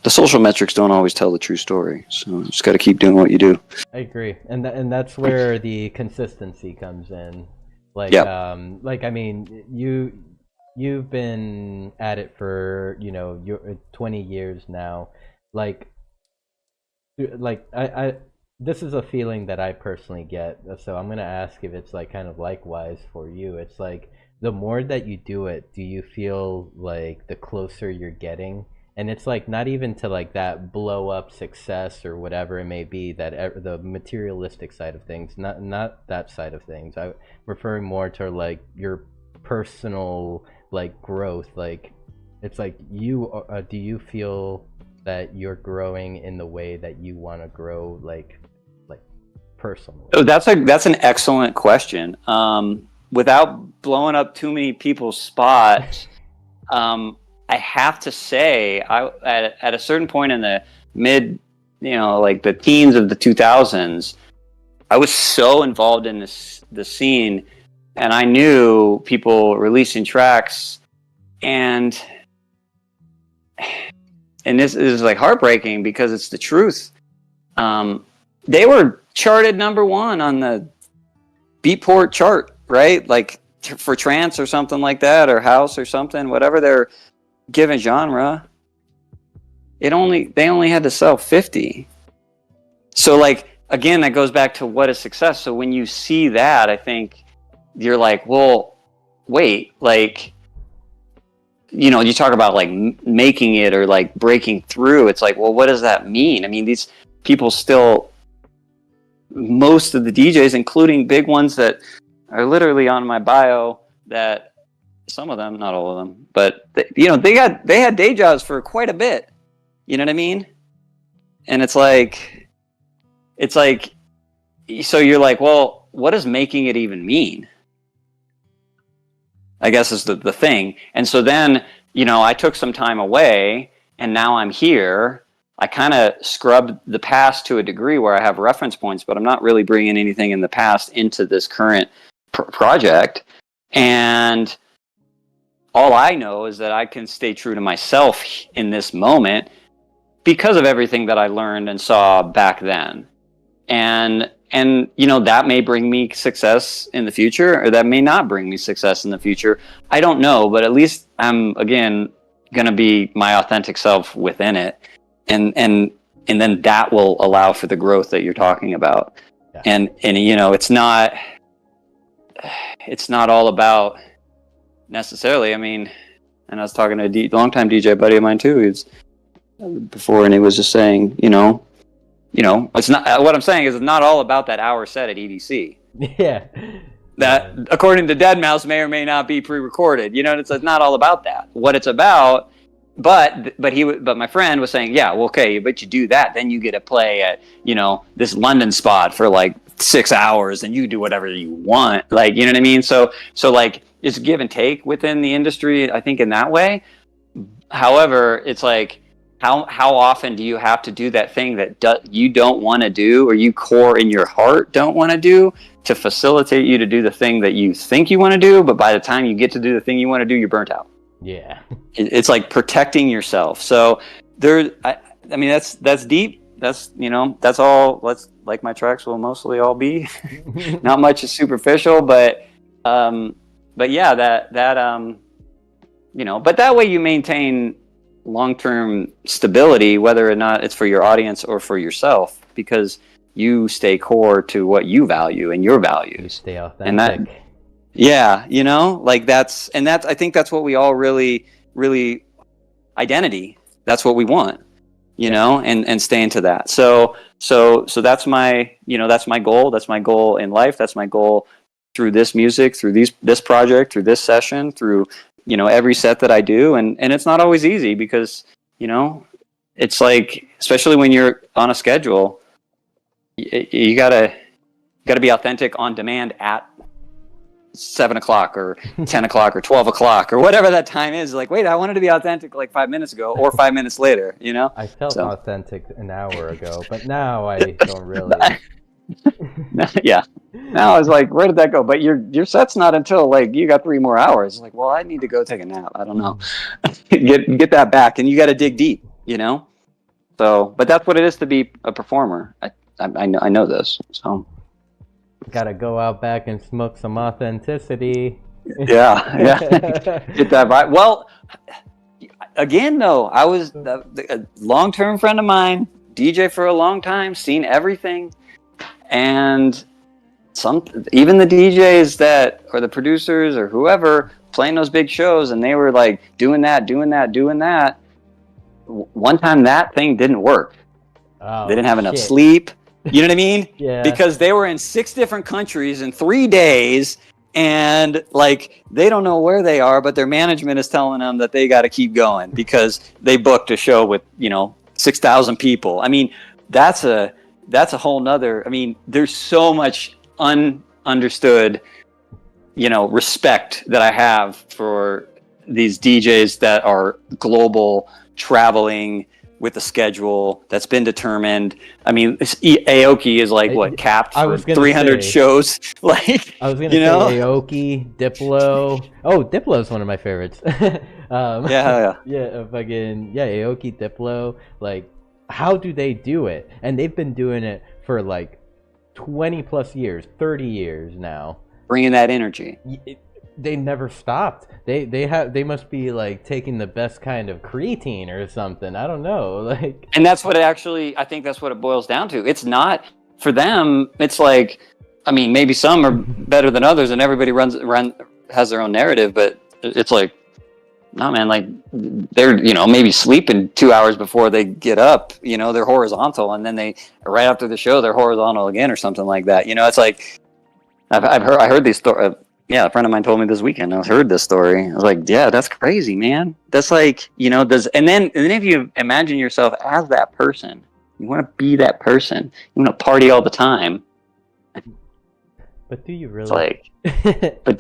the social metrics don't always tell the true story, so you just got to keep doing what you do. I agree, and that's where the consistency comes in. Like, like I mean, you've been at it for your 20 years now. Like I this is a feeling that I personally get. So I'm gonna ask if it's like kind of likewise for you. It's like the more that you do it, do you feel like the closer you're getting? And it's like not even to like that blow up success or whatever it may be, that the materialistic side of things, not that side of things. I'm referring more to like your personal like growth. Like it's like do you feel that you're growing in the way that you want to grow, like personally? Oh, that's an excellent question. Without blowing up too many people's spots, I have to say, at a certain point in the mid, like the teens of the 2000s, I was so involved in the scene, and I knew people releasing tracks, and this is like heartbreaking because it's the truth. They were charted #1 on the Beatport chart, right? Like for trance or something like that, or house or something, whatever they're given genre. They only had to sell 50. So like, again, that goes back to what is success. So when you see that, I think you're like, well, wait, like, you talk about like making it or like breaking through. It's like, well, what does that mean? I mean, these people still, most of the DJs, including big ones that are literally on my bio, that some of them, not all of them, but they had day jobs for quite a bit. You know what I mean? And it's like, so you're like, well, what does making it even mean? I guess is the thing. And so then, I took some time away, and now I'm here. I kind of scrubbed the past to a degree where I have reference points, but I'm not really bringing anything in the past into this current project. And all I know is that I can stay true to myself in this moment because of everything that I learned and saw back then. And that may bring me success in the future, or that may not bring me success in the future. I don't know, but at least I'm, again, going to be my authentic self within it, and then that will allow for the growth that you're talking about. Yeah. And you know, it's not all about necessarily. I mean, and I was talking to a longtime DJ buddy of mine too. He's before, and he was just saying, you know, it's not. What I'm saying is, it's not all about that hour set at EDC. Yeah. That, according to Deadmau5, may or may not be pre-recorded. You know, it's not all about that. What it's about, but my friend was saying, yeah, well, okay, but you do that, then you get to play at, you know, this London spot for like 6 hours, and you do whatever you want. Like, you know what I mean? So like, it's give and take within the industry, I think, in that way. However, it's like, how often do you have to do that thing that you don't want to do, or you core in your heart don't want to do, to facilitate you to do the thing that you think you want to do, but by the time you get to do the thing you want to do, you're burnt out. Yeah. It's like protecting yourself. So I mean, that's deep. That's, you know, that's all. Like my tracks will mostly all be. Not much is superficial, but yeah, that you know, but that way you maintain long-term stability, whether or not it's for your audience or for yourself, because you stay core to what you value and your values. You stay authentic. And that, yeah, you know, like that's I think that's what we all really identity. That's what we want, you know, and stay into that. So that's my, you know, that's my goal. That's my goal in life. That's my goal through this music, through this project, through this session, through, you know, every set that I do. And it's not always easy, because, you know, it's like, especially when you're on a schedule, you gotta be authentic on demand at 7 o'clock or 10 o'clock or 12 o'clock or whatever that time is. Like, wait, I wanted to be authentic like 5 minutes ago or 5 minutes later, you know? I felt authentic an hour ago, but now I don't really. Yeah. Now I was like, where did that go? But your set's not until like you got 3 more hours. Like, well, I need to go take a nap. I don't know. get that back, and you got to dig deep, you know? So, but that's what it is to be a performer. I know this, so. Gotta go out back and smoke some authenticity. Yeah. Get that right. Well, again, though, I was a long-term friend of mine, DJ for a long time, seen everything, and even the DJs that, or the producers or whoever playing those big shows, and they were like doing that. One time that thing didn't work. Oh, they didn't have enough sleep. You know what I mean? Yeah. Because they were in 6 different countries in 3 days, and like they don't know where they are, but their management is telling them that they got to keep going because they booked a show with, you know, 6,000 people. I mean, that's a whole nother. I mean, there's so much understood, you know, respect that I have for these DJs that are global, traveling with a schedule that's been determined. I mean, Aoki is like what, capped for 300 shows. Like, I was gonna say Aoki, Diplo. Oh, Diplo is one of my favorites. Yeah, Aoki, Diplo. Like, how do they do it? And they've been doing it for like 20 plus years, 30 years now. Bringing that energy. They never stopped. They must be like taking the best kind of creatine or something. I don't know. Like, and that's what I think that's what it boils down to. It's not for them. It's like, I mean, maybe some are better than others, and everybody has their own narrative. But it's like, no, man. Like, they're, you know, maybe sleeping 2 hours before they get up. You know, they're horizontal, and then right after the show they're horizontal again or something like that. You know, it's like I heard these stories. Yeah, a friend of mine told me this weekend. I heard this story. I was like, yeah, that's crazy, man. That's like, you know, and then if you imagine yourself as that person, you want to be that person. You want to party all the time. But do you really? It's like, but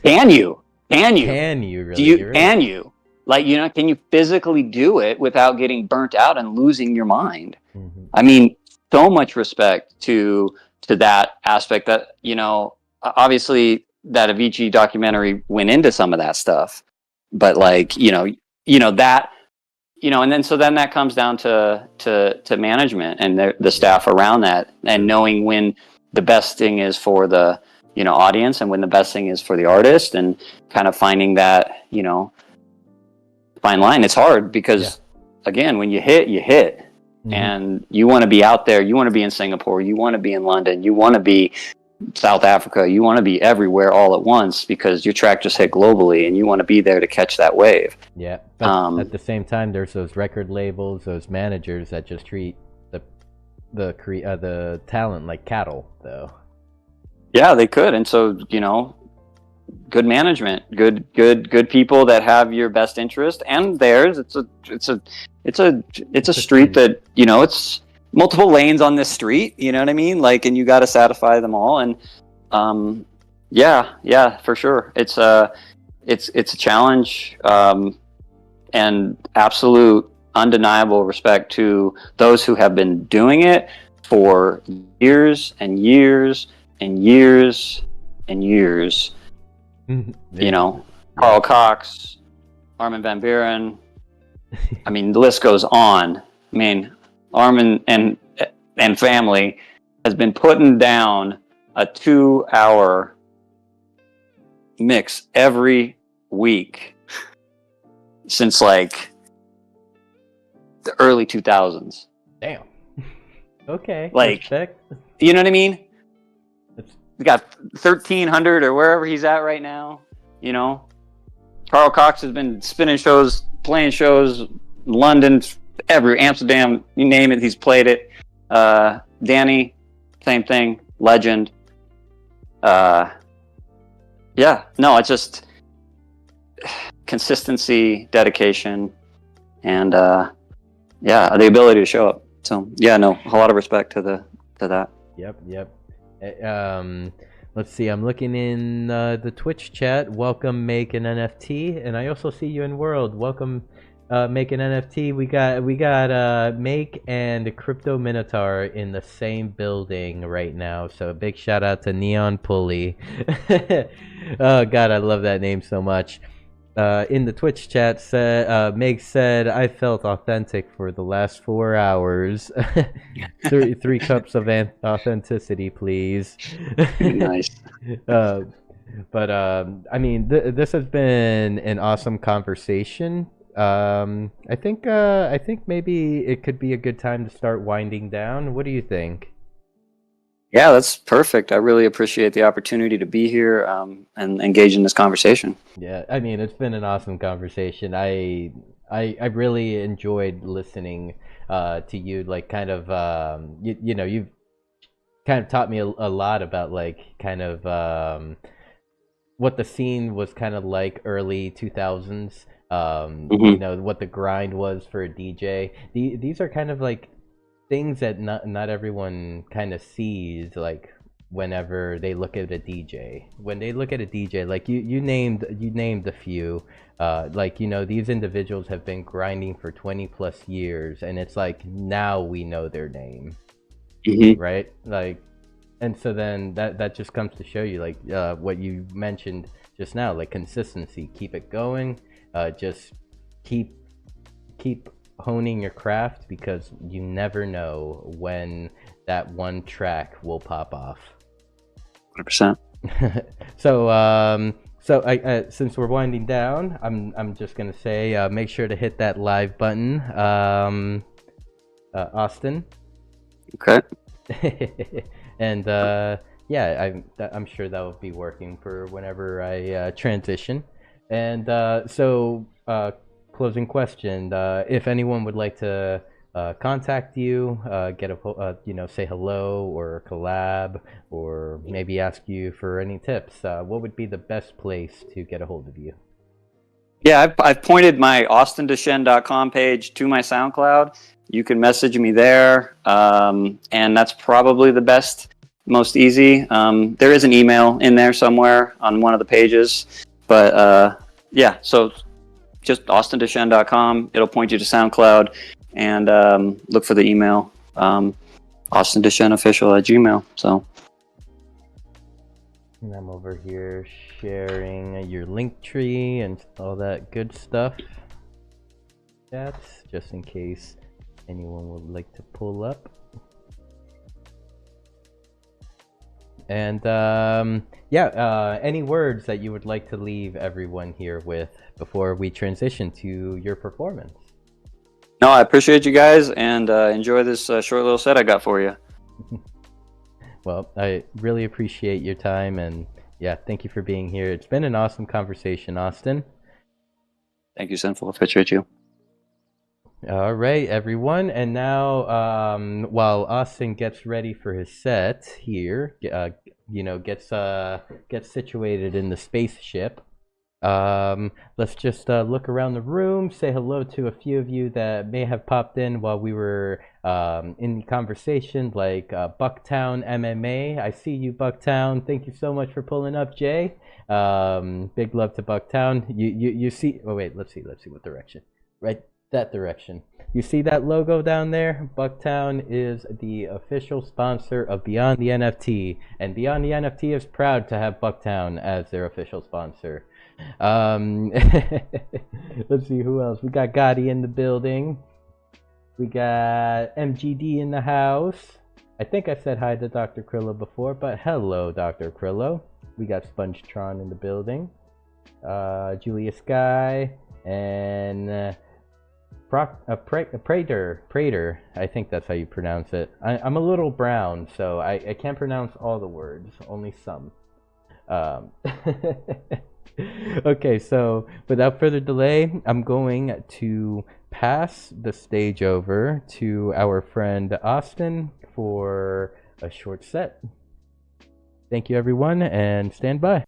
can you? Can you? Can you really? Do you? Can you? Like, you know, can you physically do it without getting burnt out and losing your mind? Mm-hmm. I mean, so much respect to that aspect. That, you know, obviously, that Avicii documentary went into some of that stuff, but like, you know that, you know, and then, so then that comes down to management and the staff around that, and knowing when the best thing is for the, you know, audience, and when the best thing is for the artist, and kind of finding that, you know, fine line. It's hard because, again, when you hit, you hit. And you want to be out there. You want to be in Singapore. You want to be in London. You want to be South Africa. You want to be everywhere all at once because your track just hit globally, and you want to be there to catch that wave. Yeah, but at the same time, there's those record labels, those managers that just treat the talent like cattle, though. Yeah, they could, and so good management, good people that have your best interest and theirs. It's a street that it's multiple lanes on this street. You know what I mean? Like, and you got to satisfy them all. And yeah, for sure. It's a challenge, and absolute undeniable respect to those who have been doing it for years and years and years and years. Carl Cox, Armin van Buren. I mean, the list goes on. I mean, Armin and family has been putting down a 2-hour mix every week since like the early 2000s. Damn. Okay. Like, respect. You know what I mean? We got 1,300 or wherever he's at right now. Carl Cox has been spinning shows, playing shows, London, Amsterdam, you name it, he's played it. Danny, same thing, legend. It's just consistency, dedication, and the ability to show up. So a lot of respect to that. Yep. Let's see, I'm looking in the Twitch chat. Welcome, Make an NFT, and I also see you in World. Welcome, Make an NFT. We got Make and Crypto Minotaur in the same building right now. So a big shout out to Neon Pulley. Oh God, I love that name so much. In the Twitch chat, Meg said, I felt authentic for the last 4 hours. three cups of authenticity, please. Nice. But I mean, this has been an awesome conversation. I think maybe it could be a good time to start winding down. What do you think? Yeah, that's perfect. I really appreciate the opportunity to be here and engage in this conversation. Yeah, I mean, it's been an awesome conversation. I really enjoyed listening to you. Like, kind of, you've kind of taught me a lot about like kind of what the scene was kind of like early 2000s. What the grind was for a DJ. These are kind of like things that not everyone kind of sees, like whenever they look at a DJ. When they look at a DJ, like you named a few, these individuals have been grinding for 20 plus years, and it's like now we know their name, right? Like, and so then that just comes to show you, like, what you mentioned just now, like consistency. Keep it going. Just keep honing your craft, because you never know when that one track will pop off. 100%. So I since we're winding down, I'm just gonna say, make sure to hit that live button, Austin. Okay. And I'm sure that will be working for whenever I transition. And closing question: if anyone would like to contact you, get a say hello or collab, or maybe ask you for any tips, what would be the best place to get a hold of you? Yeah, I've pointed my AustinDeChêne.com page to my SoundCloud. You can message me there, and that's probably the most easy. There is an email in there somewhere on one of the pages, but so just AustinDeChêne.com. It'll point you to SoundCloud, and look for the email, AustinDeChêneOfficial@gmail. So, and I'm over here sharing your link tree and all that good stuff. That's just in case anyone would like to pull up. And any words that you would like to leave everyone here with before we transition to your performance? No, I appreciate you guys, and enjoy this short little set I got for you. Well, I really appreciate your time, and yeah, thank you for being here. It's been an awesome conversation, Austin. Thank you, Sinful. Appreciate you. All right, everyone, and now while Austin gets ready for his set here, gets situated in the spaceship. Let's just look around the room, say hello to a few of you that may have popped in while we were in the conversation, like Bucktown MMA. I see you, Bucktown. Thank you so much for pulling up, Jay. Big love to Bucktown. You see? Oh wait, let's see what direction. Right, that direction. You see that logo down there? Bucktown is the official sponsor of Beyond the NFT, and Beyond the NFT is proud to have Bucktown as their official sponsor. Let's see who else. We got Gotti in the building. We got MGD in the house. I think I said hi to Dr. Krillo before, but hello, Dr. Krillo. We got Spongetron in the building. Julia Sky and Prater. I think that's how you pronounce it. I'm a little brown, so I can't pronounce all the words, only some. Okay, so without further delay, I'm going to pass the stage over to our friend Austin for a short set. Thank you, everyone, and stand by.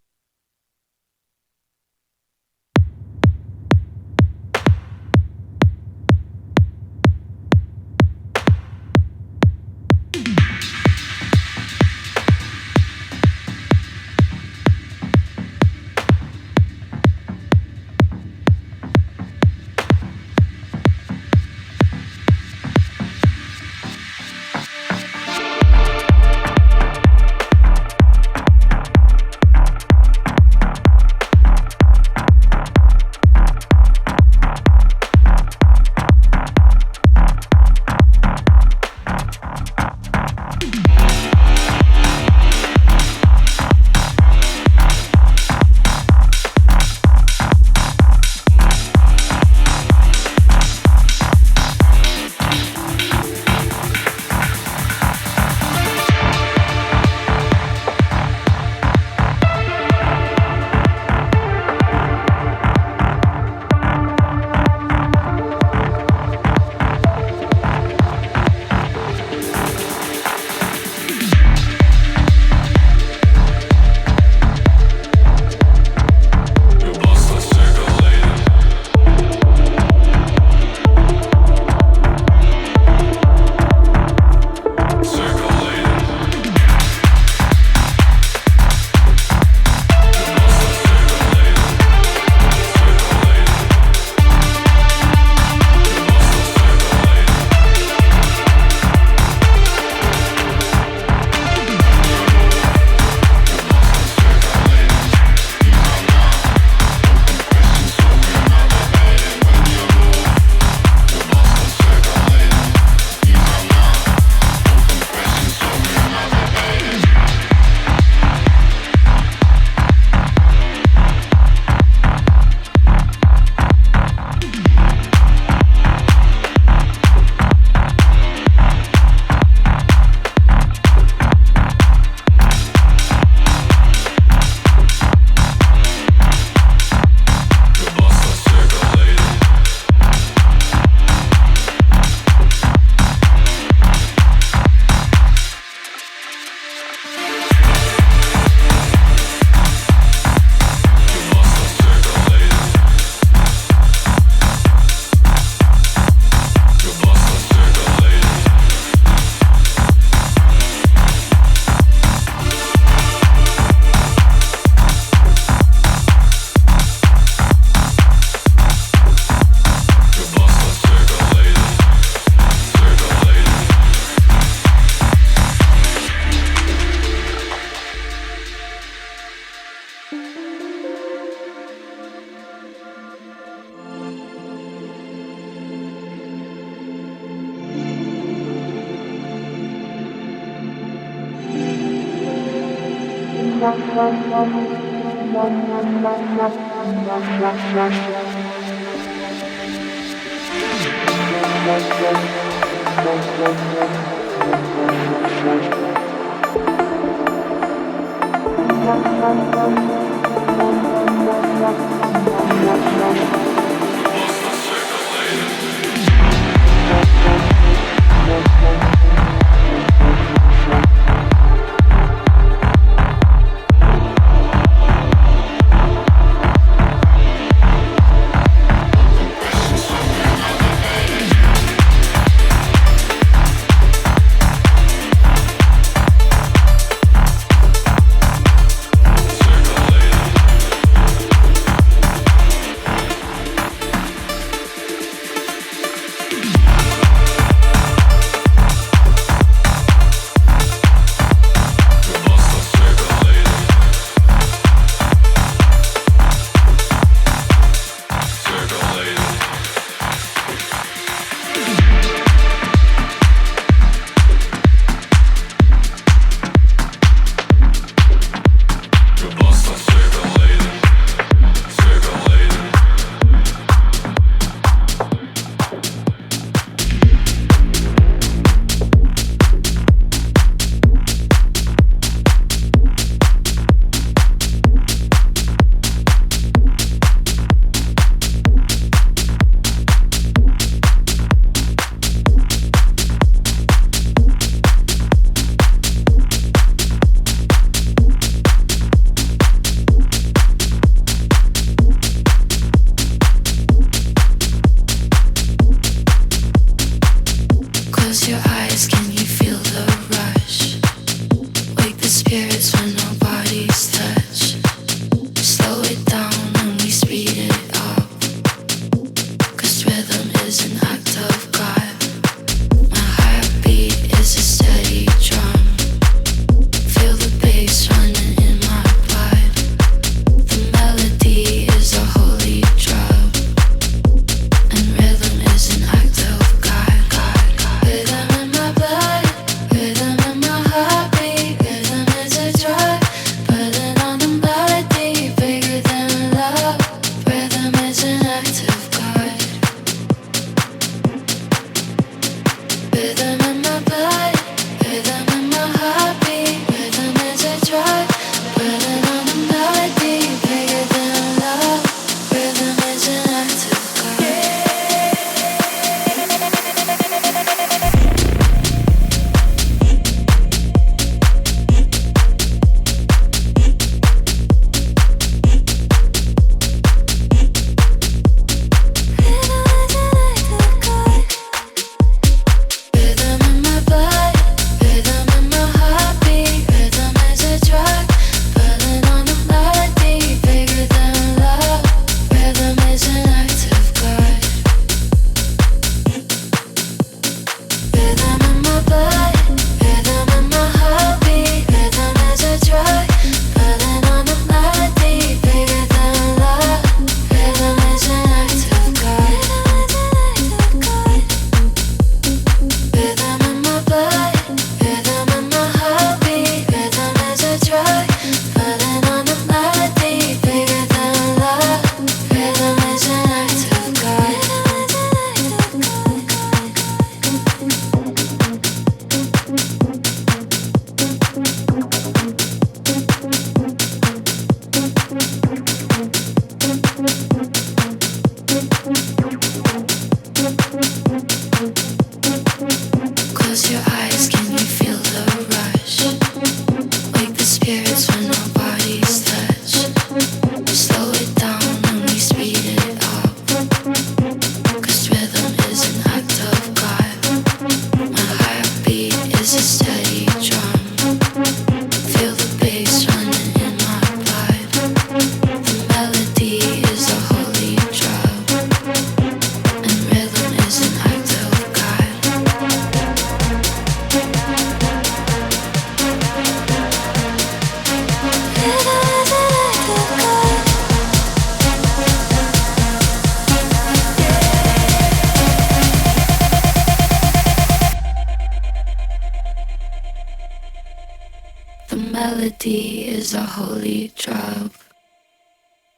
melody is a holy drug,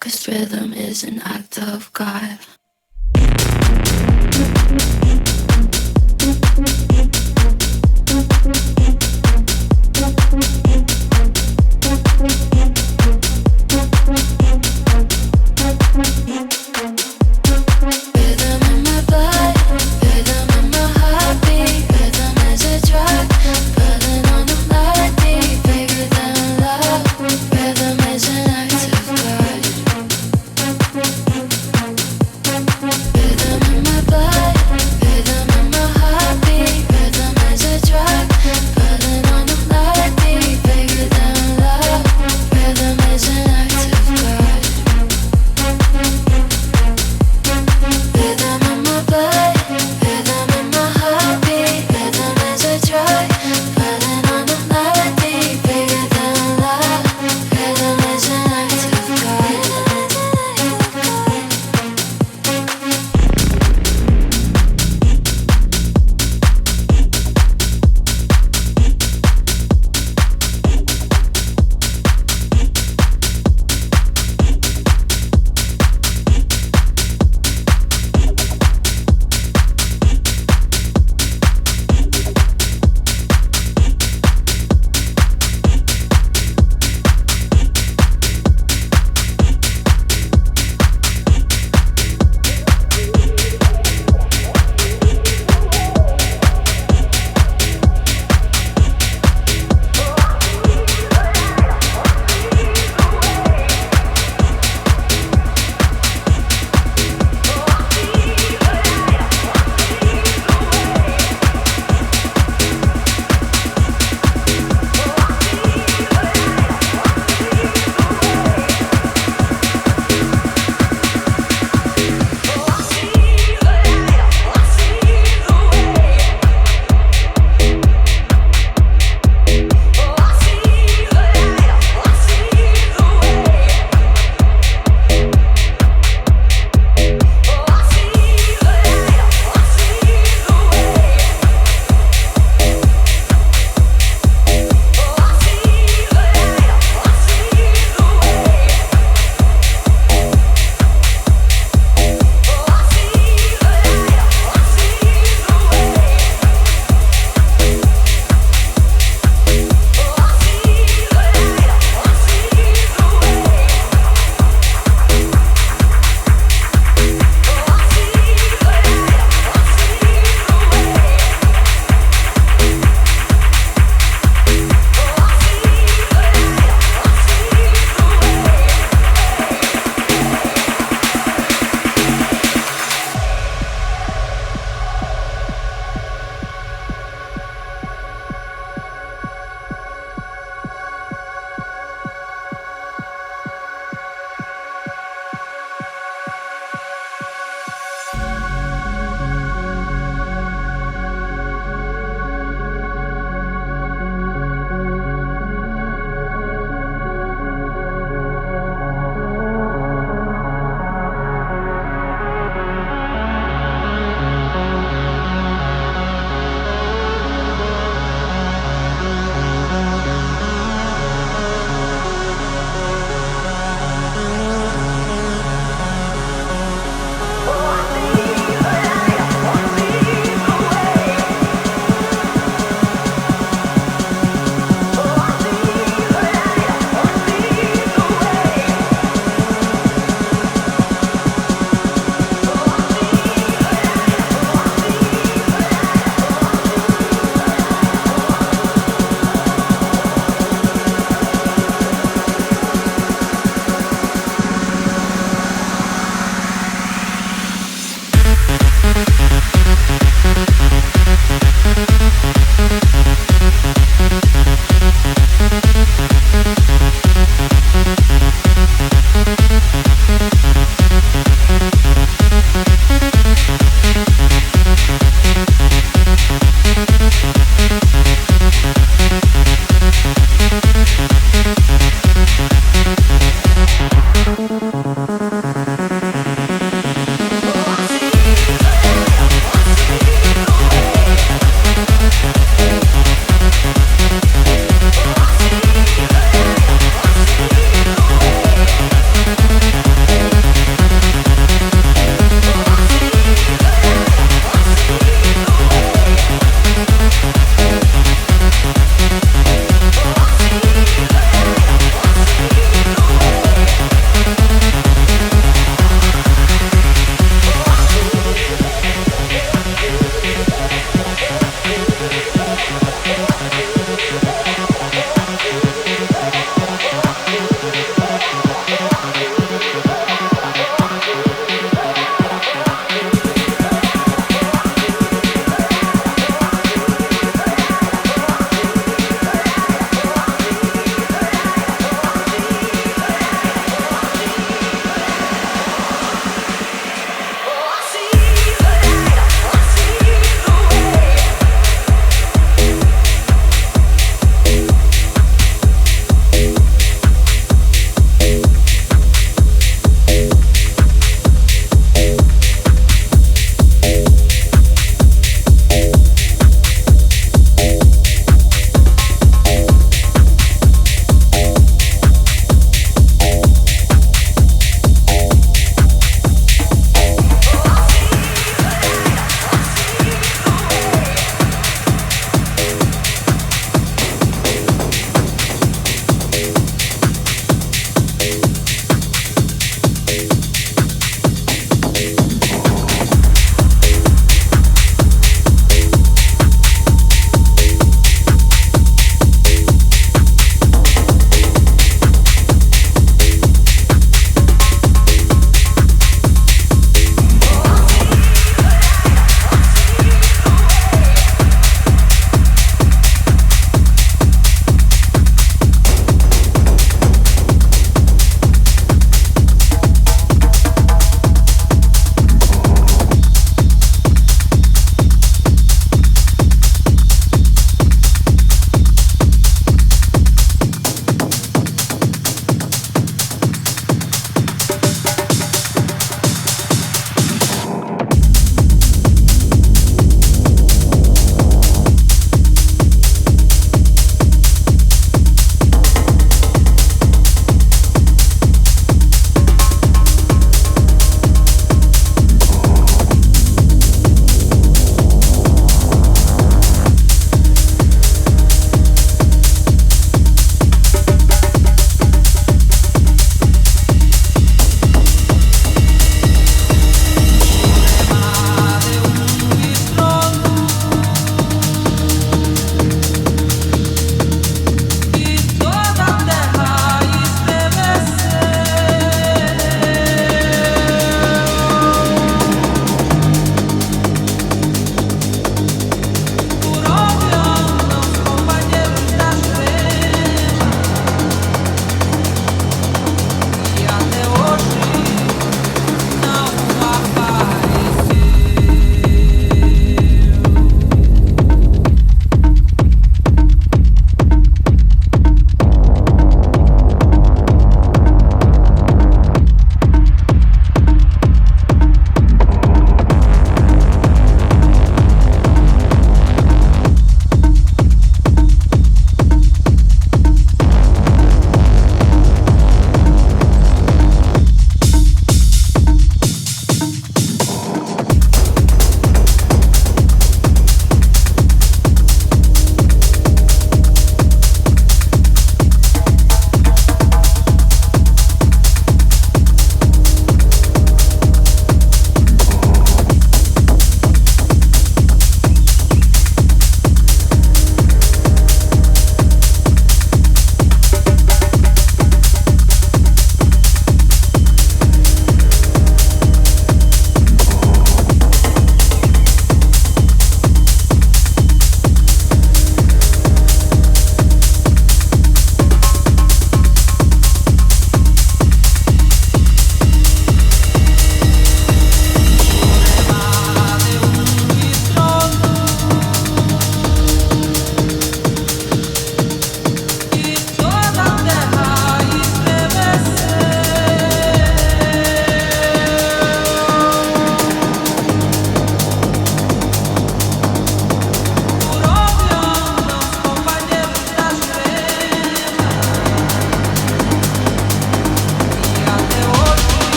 'cause rhythm is an act of God. Rhythm in my blood, rhythm in my heartbeat, rhythm is a drug, pulling on the melody, bigger than love. Rhythm is an act of God. Rhythm in my blood,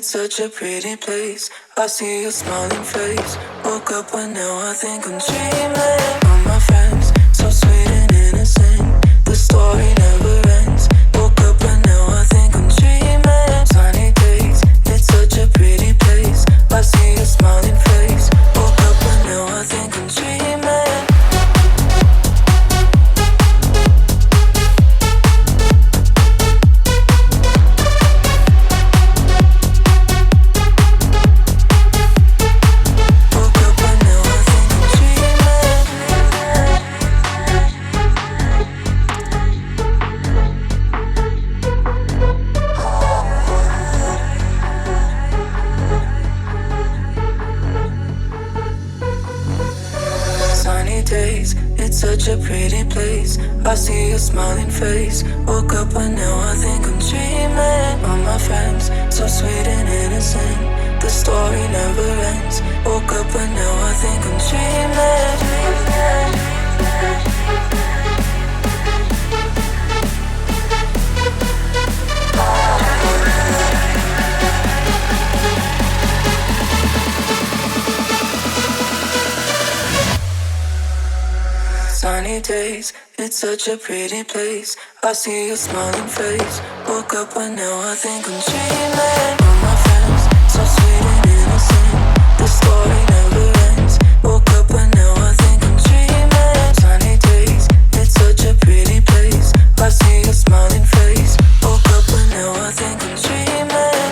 it's such a pretty place. I see your smiling face. Woke up but now I think I'm dreaming. All my friends, so sweet and innocent. The story never ends. Woke up but now I think I'm dreaming. Sunny days, it's such a pretty place. I see your smiling face. Woke up but now I think I'm dreaming. Such a pretty place. I see your smiling face. Woke up but now I think I'm dreaming. All my friends, so sweet and innocent. The story never ends. Woke up but now I think I'm dreaming. Sunny days, it's such a pretty place. I see your smiling face. Woke up but now I think I'm dreaming. All my friends, so sweet and innocent. The story never ends. Woke up but now I think I'm dreaming. Sunny days, it's such a pretty place. I see your smiling face. Woke up but now I think I'm dreaming.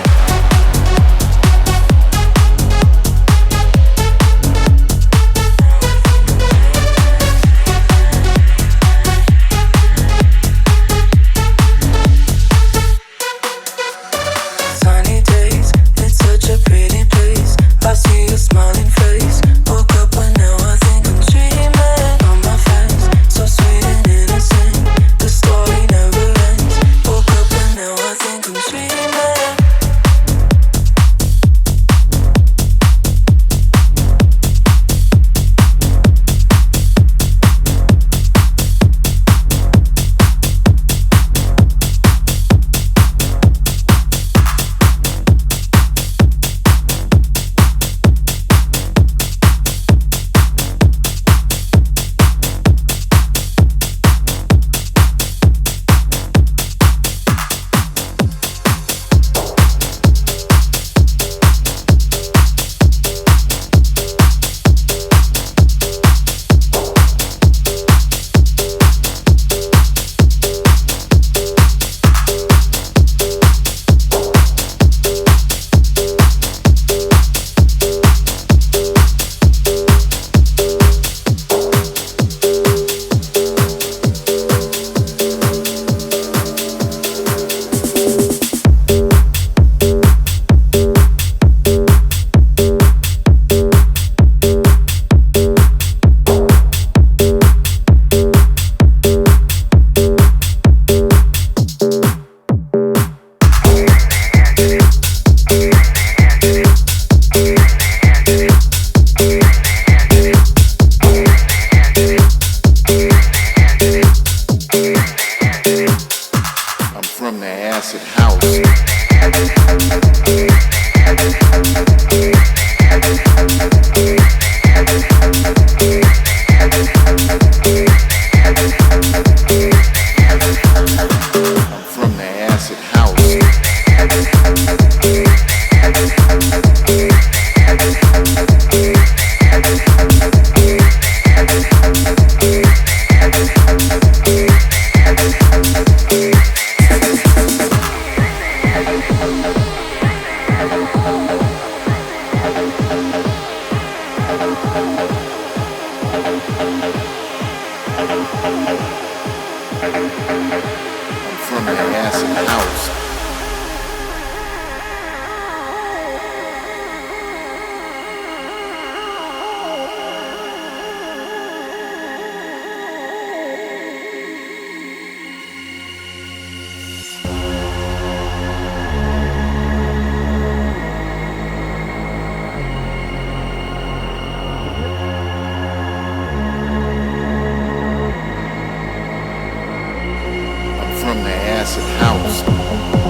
Acid House.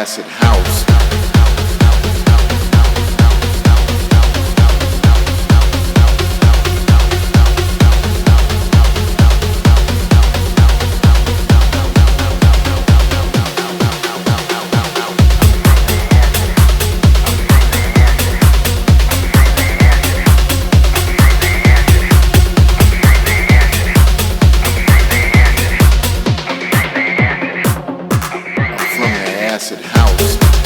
acid house. Acid house.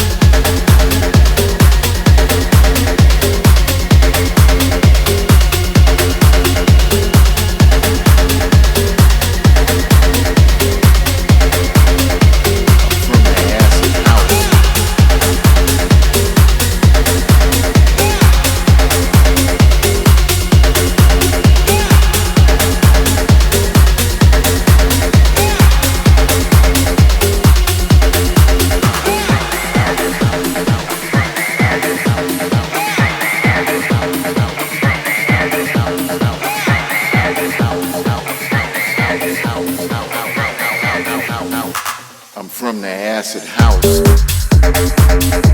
I'm from the acid house.